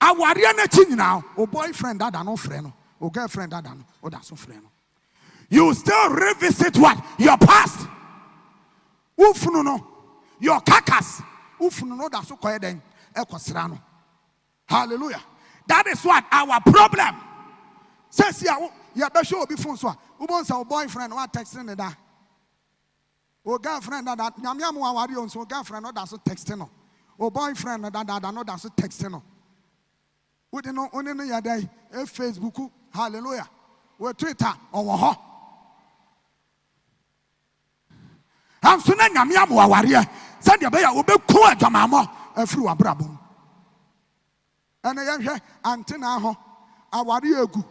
Speaker 4: aware na chi nyina o boyfriend dada no frɛ no o girlfriend dada no o da so frɛ no you still revisit what your past ufunu no your carcass ufunu no da so koye den ekosra no hallelujah. That is what our problem. Says ya be show be phone so. Ubonsa boyfriend wa texting da. O girlfriend that nyamia mo awari on so girlfriend no da so texting no. O boyfriend that no da so texting no. We dey no oni no ya dai Facebook hallelujah. We Twitter owo ho. Am so na nyamia mo awari said ya be ya obeku adwama mo afiri wa brabom. And I hear antenna ho awari egu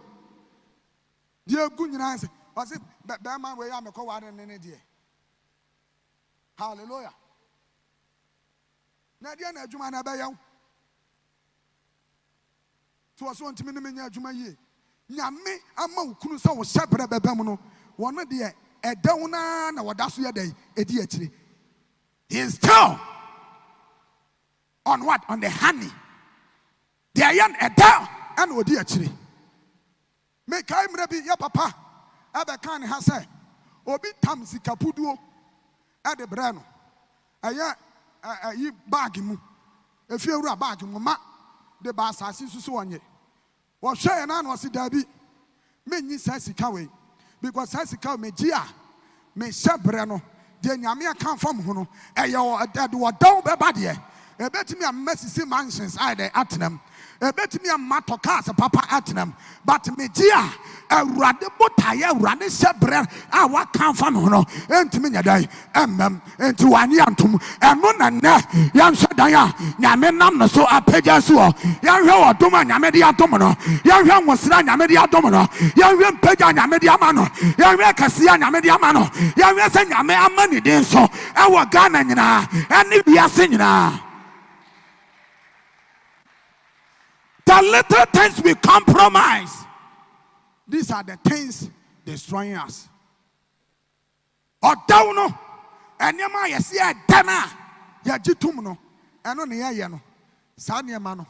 Speaker 4: die egu nyina se was it be man we ya me ko ware ne die hallelujah na die na adwuma na be yaw so so ntimi ne menya adwuma yie nyame ama ukunu se wo hyebre bebam no wono de edaw na woda so ye dai edi akire he is still on what on the honey. They are young and down and would dear chili. Make I maybe your papa. Ever can has said, Obi Tamsi Capudo at the Brano. A ye bargain. If you were a bargain, mamma, the bass has so on ye. Was shay and was it Debbie? Many says he coway because as he called me Gia, me Shabrano, then Yamia come from Huno, and your dad were down by body. A bet me a messy mansions either at them. A bet me a matokas, a papa at them. But me dear, a radibotaya, radishabrer, I what come from Huno, and to me a day, and to one yantum, and moon and young Shadaya, Yamenam, so a pejasu, young Duma, Yamedia Domino, young was Yamedia Domino, young Peja Yamedia Mano, young Cassia Yamedia Mano, young Yamea money, then so, our Ghana, and if we are singing. The little things we compromise. These are the things destroying us. Or down, and your man, yes, yeah, dana, ya jitumno, and on the yano, Sanya mano,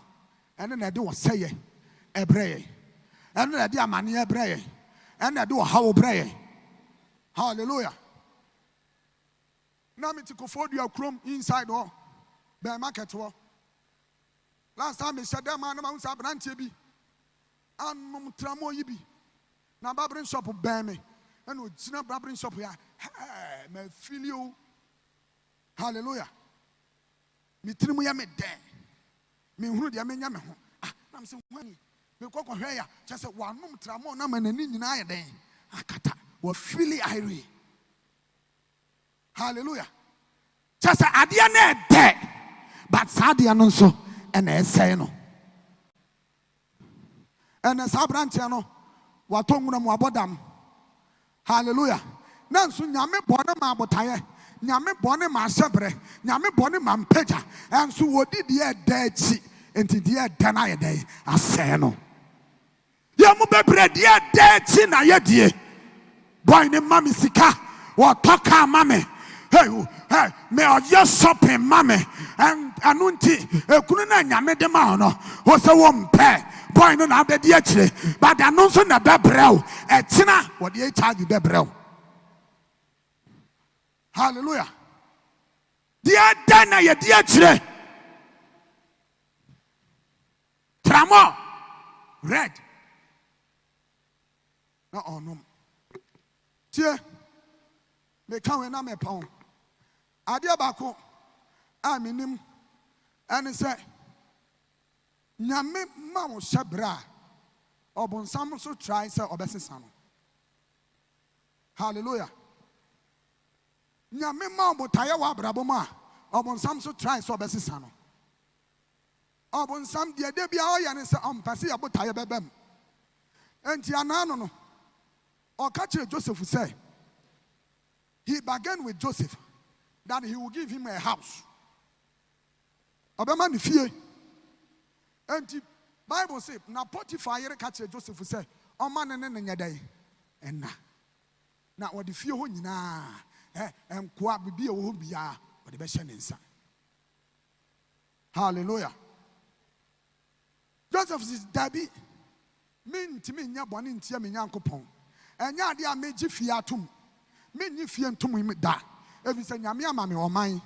Speaker 4: and then I do a say a bray, and then I do a mania bray, and I do a how bray. Hallelujah. Now me to go for your chrome inside all, by market war. Last time I said that man was a branch be and tramo yibi. Now barbering shop bear me and would see barbering shop here. Me feel you. Hallelujah. Me trimu ya me there. Me who the amenya me. I'm saying when me go here just say one tramo na man ni nyina ya den. Akata we feel irie. Hallelujah. Just say adia na there. But sadia no so. And I say no. And as a branch, no, what tongue abodam. Hallelujah. Nansu Yame Bona Mabotaya, Yame Bona Masabre, Yame Bona Mampeja, and so what did ye dead see into the Danaya day? I say no. Yamuba bread, ye dead sin, I yet ye. Boy, the mammy sika, what talk our mammy. Hey, may I just shopping, mammy, and Anunti, a Kuna Yame de Mano, was a one pair, boy, no, not the dietary, but I know son of Bebrel, a Tina, what the child you Bebrel. Hallelujah. Dear Dana, your dietary, Tramo, red. No, dear, they come and I'm a pound. Adia bako a minim and say nyame ma wo hyebra Obonsam so try say obesesa no. Hallelujah. Nyame ma obotaye wa brabo ma obonsam so try so obesesa no. Obonsam de bia oya ne se ompase abotaye bebem. Enti anano no. Okache Joseph say he bargained with Joseph that he will give him a house. Obema ni fie. Enti Bible say na Potiphar yere kache Joseph say o man ne ne nyedai enna. Na odi fie ho nyina enkoa bibi e wo ho bia odi be hye ne nsa. Hallelujah. Joseph says Dabi mintimi nya bone ntia me nyankopon. Enya ade a meji fie atum. Menyi fie ntum mi da. Ebi se nyame ama me oman.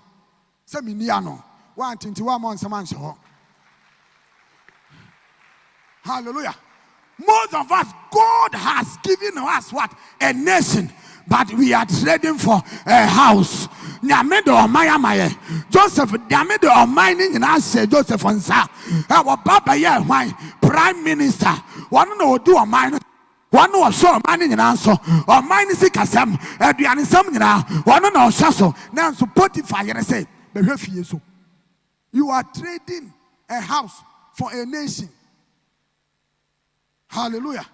Speaker 4: Se me nia no. Wa ntinti wa mo nsema nse ho. Hallelujah. Most of us, God has given us what? A nation. But we are trading for a house. Nyame do omaya maye. Joseph, nyame do omaya ni na se Joseph onsa. Our baba ye hwan prime minister. One no do omaya. One was so manning and answer, or mine is a casam, and some one no shasso, now so Potiphar, and say, the refuse. You are trading a house for a nation. Hallelujah.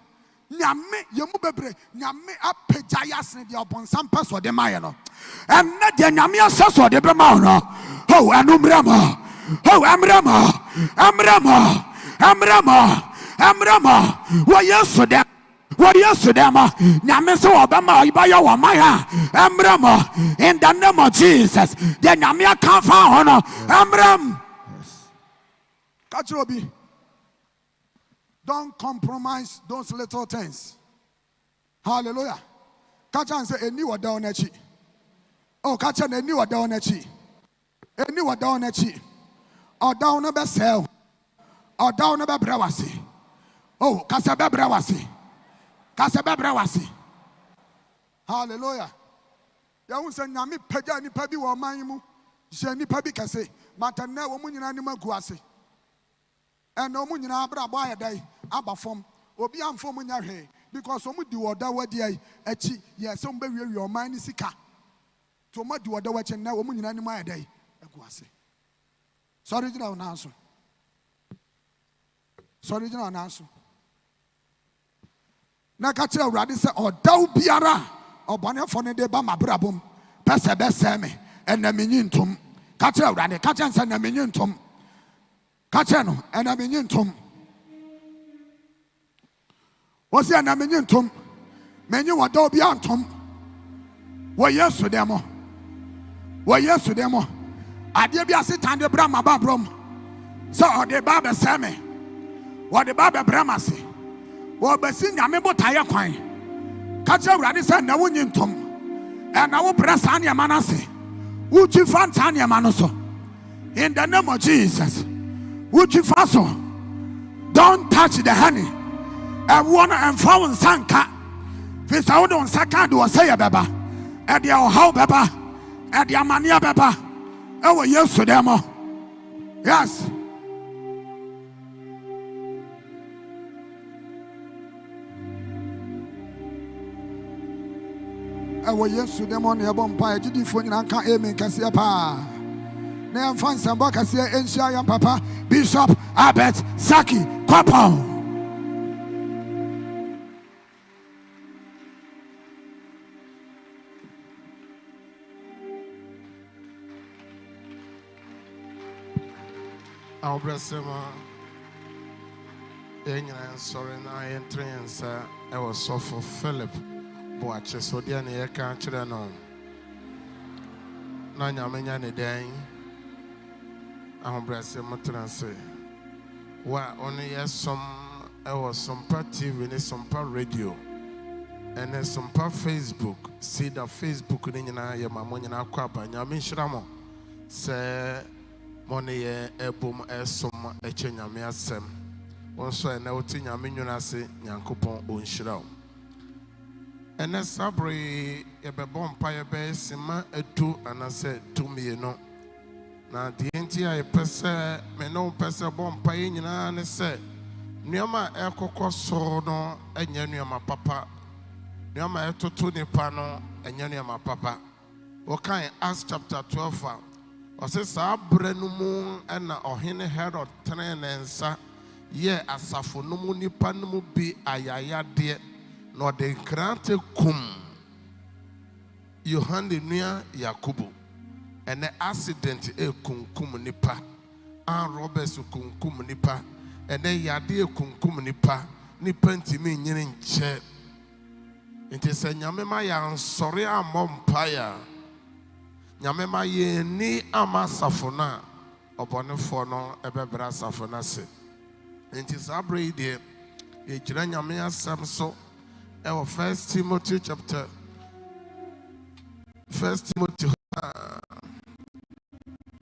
Speaker 4: Nyame, Yamubebre, Nyame apejayas, the upon some pass or the Mayano, and not the Namia sass or the Bramano. Oh, and Umbrama, oh, Amrama, why yes for them. What yes to them? Nyameso Obama, Ibaya Wamaya, Ambramo, in the name of Jesus. The Namia can't find honor. Ambram. Katrobi. Don't compromise those little things. Hallelujah. Kachan say a new down a chi. Oh, Kachan a new down a chi. A new down a chi. Or down a best or down a brawasi. Oh, Kasabe brawasi. Hallelujah. Ya unse nyame pagya nipa bi wo man mu je nipa bi kase matana wo mu nyina nima guase eno mu nyina abra bo ayedai abafom obi amfom nya hwe because omu di woda wadi ai achi yes om be wi o man ni sika to ma di woda wache na wo mu nyina nima ayedai aguase sorry jina na so na ka kire awurade se odaw biara obone fo ne de ba mabrabom pese be se me ena menyi ntom ka kire awurade ka kire nsa na menyi ntom ka kire no ena menyi ntom wo se ena menyi ntom menyi wodaw bia ntom wo yesu demo ade bia se tande bra mababrom so ode ba be se me wo de ba be bramase wo basi nyame botaye kwan kache awurade se na wonyi ntom e na wo presa ne manase wo chi fanta ne manoso in the name of Jesus wo chi faso don't touch the honey e wona emfa sanka visa wo don saka do say beba e de o how beba e de amania beba e wo yesu demo yes. Ewo yesu demo ne ebo mpa agidifo nyina nka amen kase pa na emfa nsamba kase enhia ya papa Bishop Albert Saki Kopon.
Speaker 5: Our blessema enya sorry na entrance I was so for Philip Boache so dia na ye kan kire no na nyamenya ne den ahobrase motranse wa onu yesom e was SOMPA TV ne SOMPA radio ene SOMPA Facebook CEDAR Facebook ne nyina ye mamo nyina kwaba nyame nhiramo se mone ye ebom esom eche nyame asem wonso ene oti nyame nwunase nyankopon onhirao ene sabre ebebom pa yebe sima etu anase tumieno na de enti a pese me no pese bom pa nyina ne se Nneɛma ɛkɔkɔ so no ɛnyɛ nneɛma papa. Nneɛma ɛtoto nipa no ɛnyɛ nneɛma papa. Wɔkan Acts chapter 12 a ɔsɛ saa berɛ no mu ɛna ɔhene Herod tenee ne nsa yɛ asafo no mu nipa no mu bi ayayadeɛ na ɔde nkrante kum Yohane nua Yakubu. Ɛnɛ accident kunkum nipa. Robbers kunkum nipa. Ɛnɛ yade kunkum nipa. Nipa ntimi nyine nkyɛ. Nti sɛ nyame ma ya nsɔre amɔ mpaya. Nyame ma ye ni ama asafo na ɔbɔnefoɔ no ɛbɛbra asafo na se. Nti saa bere yi deɛ yɛgyina nyame asɛm so ɛwɔ 1 Timothy chapter 1 Timothy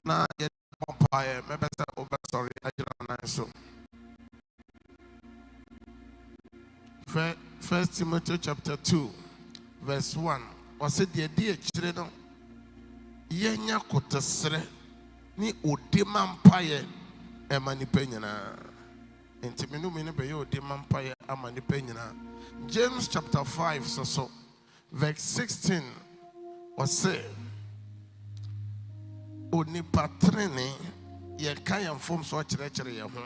Speaker 5: na yɛ mpaeɛ mɛbɛ sɛ wobɛsɔre agyina nan so. 1 Timothy chapter 2 verse 1 ɔsɛ deɛ di akyire no yɛnya kotosrɛ ne odi ma mpaeɛ ɛma nipa nyinaa. Nti menu ne bɛyɛ odi ma mpaeɛ ama nipa nyinaa. James chapter 5 so verse 16 ɔsɛ onipa trene yɛka yɛn fom so ɔkyerɛkyerɛ yɛn ho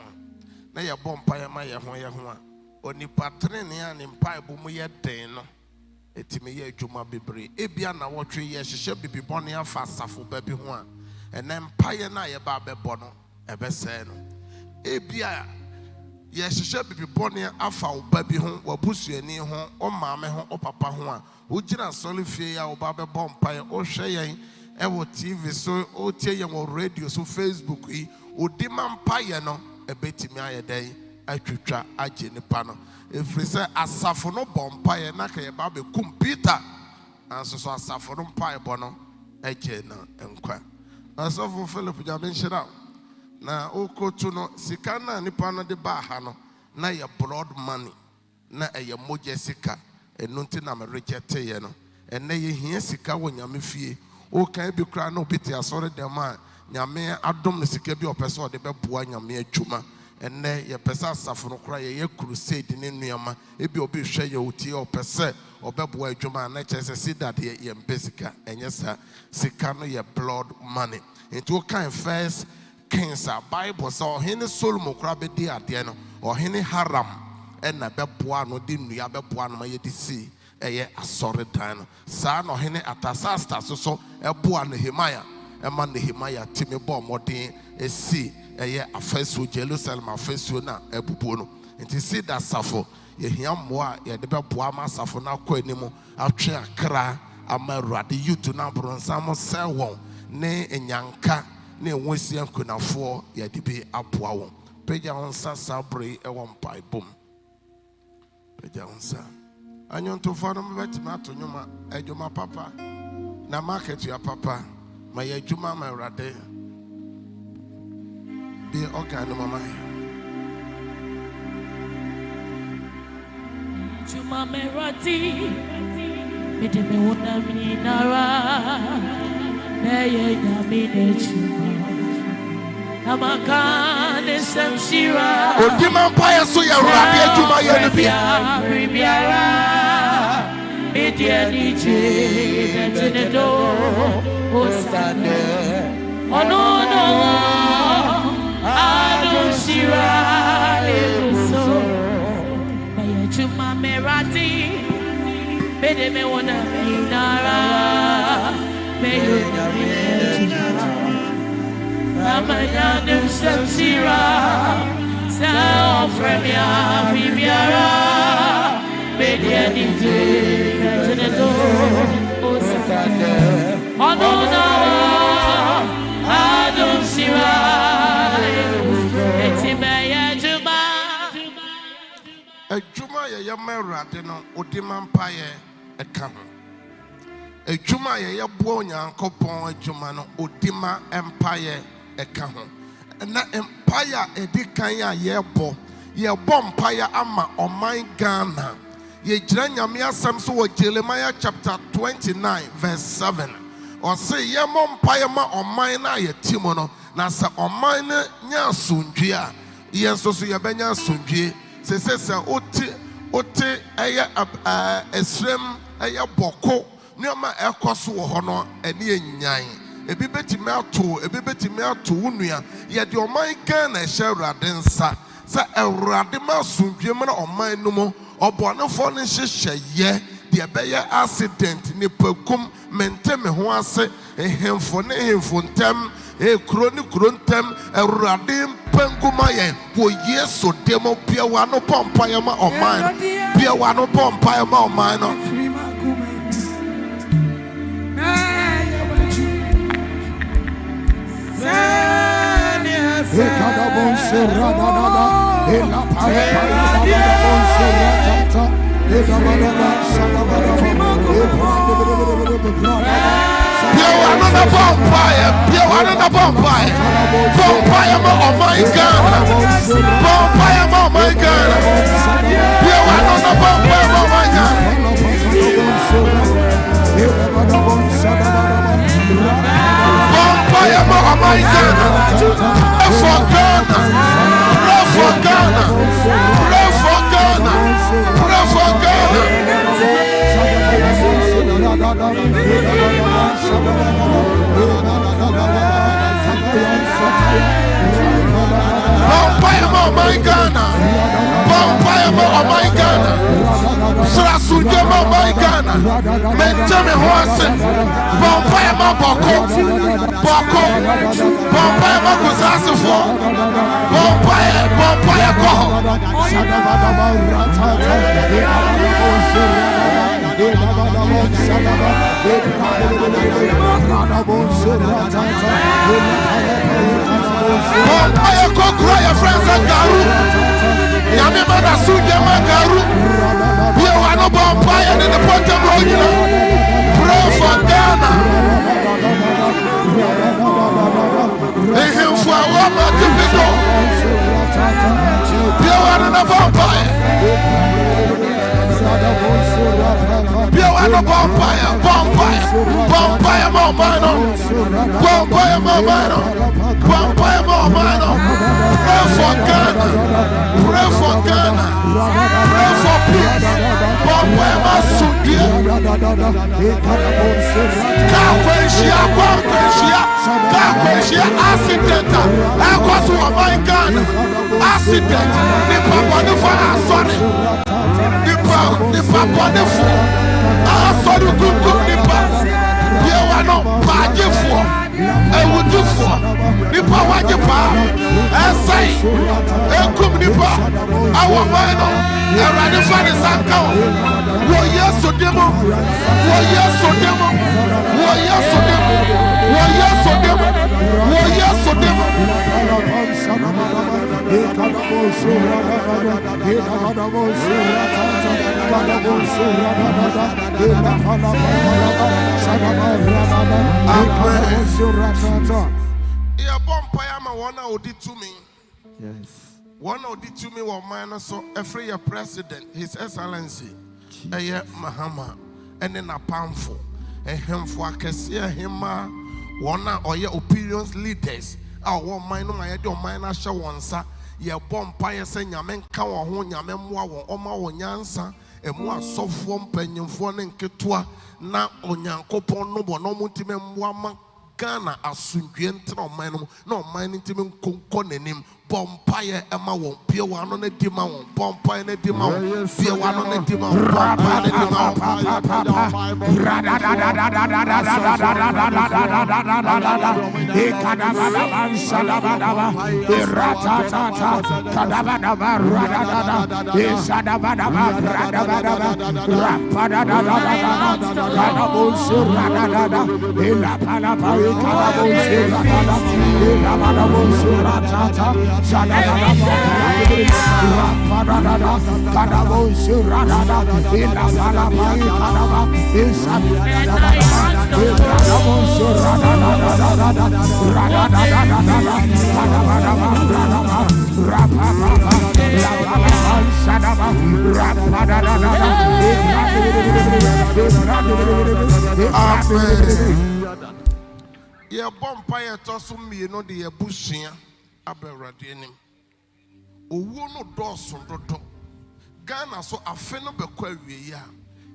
Speaker 5: na yɛbɔ mpaeɛ ma yɛn ho a onipa trene a ne mpaeɛbɔ mu yɛ den no ɛtumi yɛ adwuma bebree. Ebia na wɔtwe yɛhyehyɛ bibibɔne afa asafo ba bi ho a ɛnɛ mpaeɛ no a yɛba abɛbɔ no ɛbɛsɛe no. Ebia yɛhyehyɛ bibibɔne afa wo ba bi ho w'abusuani ho wo maame ho wo papa ho a wogyina asɔre fie a woba bɛbɔ mpaeɛ wohwɛ yɛn ɛwɔ TV so wotie yɛn wɔ radio so Facebook yi odi ma mpaeɛ no ɛbɛtumi ayɛ dɛn atwitwa agye nipa no. Ɛfiri sɛ asafo no bɔ mpaeɛ na ka yɛba bɛkum Peter nanso so asafo no mpaeɛbɔ no agye no nkwa. Asɔfo Philip nyame nhyira na okotu no sika na nipa no de ba ha no na yɛ blood money na ɛyɛ mogya sika ɛno nti na mereject yɛ no. Ɛnɛ yɛhia sika wɔ nyame fie o kan bi kra na obi te asɔre dɛm a nyame adom no sika bi ɔpɛ sɛ ɔde bɛboa nyame adwuma. Ɛnɛ yɛpɛ sɛ asafo no kora yɛyɛ crusade ne nnuama ebi obi hwɛ yɛ otie ɔpɛ sɛ ɔbɛboa adwuma a na kyerɛ sɛ CEDAR deɛ yɛmpɛ sika ɛnyɛ saa. Sika no yɛ blood money. Nti o kan 1 Kings a Bible sɛ ɔhene Solomon kora bɛdi adeɛ no ɔhene Haram ɛna bɛboa no de nnua bɛboa no ma yɛde si ɛyɛ asɔre dan no. Saa na ɔhene Atasasta so ɛboa Nehemia ɛma Nehemia timi bɔ mmɔden esi ɛyɛ afɛsuo Jerusalem afɛsuo na ɛbubuo no. Nti CEDAR asafo yɛhia mmoa a yɛde bɛboa ama asafo no akɔ anim atwe akra ama Awurade yutu na aborɔnsam sɛ wɔn ne enyanka ne enwosia nkunafoɔ yɛde bi aboa wɔn. Pagya wo nsa saa bere ɛwɔ mpaebom. Pagya wo nsa. Anyɔntofoɔ no mobɛtumi ato nnwoma adwuma papa na market ya papa ma yɛ adwuma ma Awurade bi ɔka no mama
Speaker 1: Juma merati mede me wona minara na ye nyame ne chuma amaka ne samshira
Speaker 5: odima mpaeɛ so yɛ Awurade adwuma yɛ no
Speaker 1: biara media nije netenedo osane ono no adushira ebuso maya chuma merati mede me wona minara meyo nyame amanya ne samshira sa ofremia bibiara media nije netenedo osane ono no adushira
Speaker 5: adwuma yɛyɛ ma Awurade no odima mpaeɛ ɛka ho. Adwuma yɛyɛ boa Onyankopɔn adwuma no odima mpaeɛ ɛka ho. Na mpaeɛ a ɛdi kan a yɛbɔ mpaeɛ ama ɔman Ghana. Yɛgyina nyame asɛm so wɔ Jeremiah chapter 29 verse 7 ɔse yɛmmɔ mpaeɛ ma ɔman no a yɛti mu no na sɛ ɔman no nya asomdwie a yɛn nso so yɛbɛnya asomdwie se ote eye esrem eye boko nneoma ekoso wo ho no ene enyan ebi betimi ato wonua ye de oman kan na ehye Awurade nsa sa Awurade ma sondwem na oman no mo obonefo ne hyehyeye de beye accident ni pakum mentem ho ase ehemfo ne ehemfo ntem kuro ntem Awurade panguma ye wo Yesu demo bia wa no pompa ye ma oman bia wa no pompa ye ma oman no another bonfire, bonfire, oh my God, bonfire, oh my God, another bonfire, oh my God, bonfire, oh my God, for Ghana, for Ghana, for Ghana, for Ghana. Bonfire, oh my God, bonfire, oh my God, Srasujem, oh my God, Mentame Horse, bonfire, Boko, bonfire, Kusasifo, bonfire, bonfire, Kokra, friends and Garu, Yamimada Sujama Garu, we are no bonfire in the bottom of pray for Ghana. They him for a woman to be gone. We are no bonfire. We are no bonfire, bonfire, pray for Ghana, pray for Ghana, pray for peace, bonfire, Sudia, Kakwenshia, accident, I was my Ghana, accident, the papa the fire, sorry, the papa the fool, sorry, good, the you are not bad for. I would do for the power of and say, come nipa, our minor, and I define the Sanka. What yes to demo, what yes to demo, what yes to demo, what yes to demo, what yes to demo. Yeah, bonfire, my one out did to me.
Speaker 3: Yes.
Speaker 5: One out did to me, one man, so every president, His Excellency, Mahama, and then a poundful, and him for Cassia, him, one or your opinions leaders. Our one mind, my don't mind, I shall once. Ye bonfire, send your men come on, your memoir, or my own yansa, and more soft one penny for and ketua. Na onyankopon no bo no mutime mwama Ghana asundwente na oman no oman ntime nkonko nanim bonfire ema won pie wa no na dima won bonfire na dima won pie wa no na dima won bonfire na dima ye bonfire to so me no de abusua aberade anim owo no doso dodo Ghana so afe no bekwa wie ya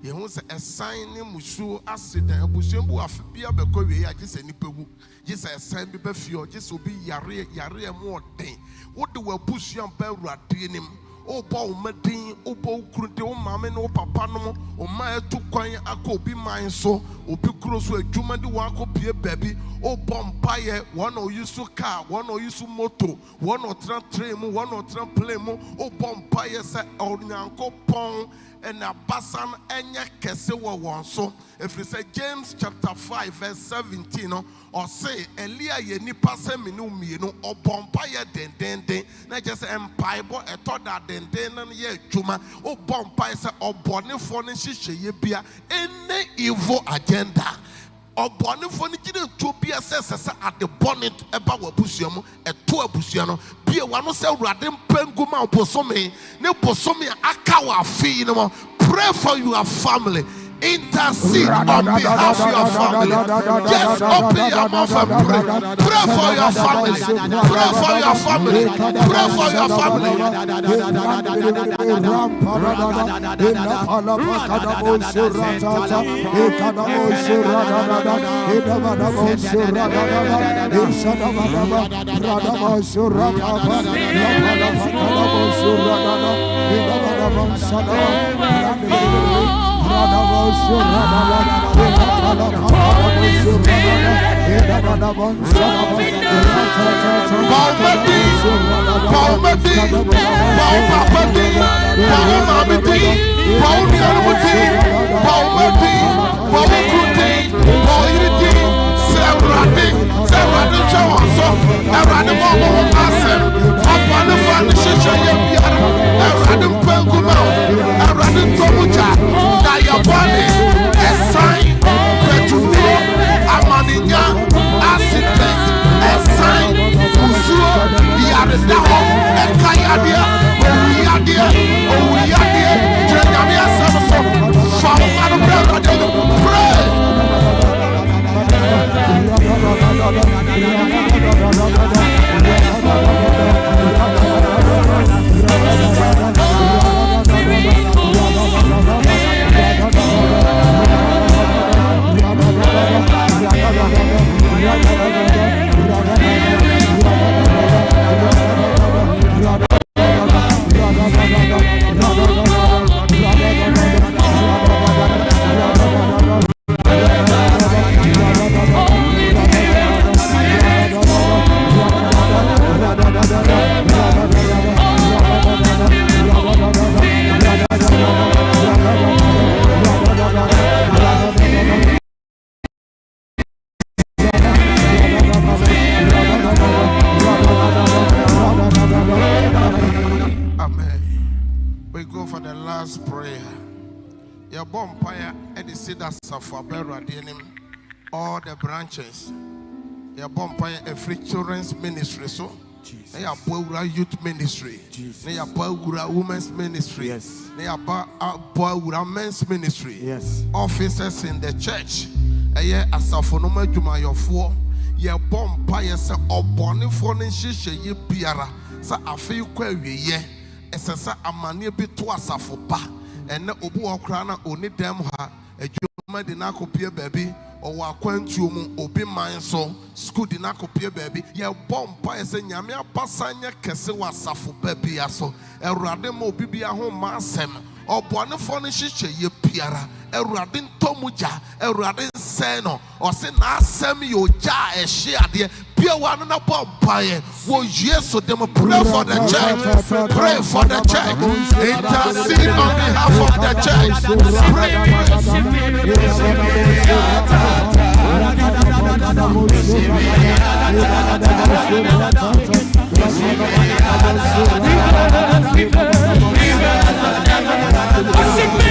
Speaker 5: ye hu se esan ne musuo aseda abusuambu afe bia bekwa wie ya gise nipa wu gise esan bi bafio gise obi yare mu oden wo de wabusuam ba awurade nim o bo medin o bo kurunte o mame no papa no o ma etu kwan akobi man so obi kuro so adwuma de wa akopie baby o bompaye one o use car one o use moto one o train mu one o plane mu o bompaye se onyankopon and abasan enye kese wo won so if you say James chapter 5 verse 17 or say Elia ye nipa se minu mienu o bompaye den na just empaibo eto da den na ye adwuma o bompaye se obonefo ne hihye ye bia any evil agenda obonefo ne gide to bia se at the bonnet eba wabusuamu eto abusua no bia wano se urade mpanguma obosome ne bosome aka wa afi no. Pray for your family. Intercede on behalf of your family. Just open your mouth and pray. Pray for your family. Pray for your family. Pray for your family. Your body is sign that you feel amaninya accident a sign usuo yarda ho ekayadia owiadia jenyamia saso from another pray. All the branches, your bumpire a free children's ministry, so they are Boura youth ministry, they are Boura women's ministry, yes, they are Boura men's ministry, yes, officers in the church, a year as a phonoma juma your four, your bumpire say or bonny phone shisha ye piara, sa a few query ye, as a mania bit to us for ba, and the Obu Okrana only them ha, a Juma dinako peer baby. Or wakwantumu obi man so school di na kopie baby ye bompa ese nyame abasanya kese wasafo baby aso erade ma obi bia ho ma asem obonefo ne hihye ye piara erade ntomuja erade nse no o se na asem yo ja ehye ade bia wa no na bompa ye wo yeso dem pray for the church, pray for the church, intercede on behalf of the church, pray.
Speaker 1: Pray.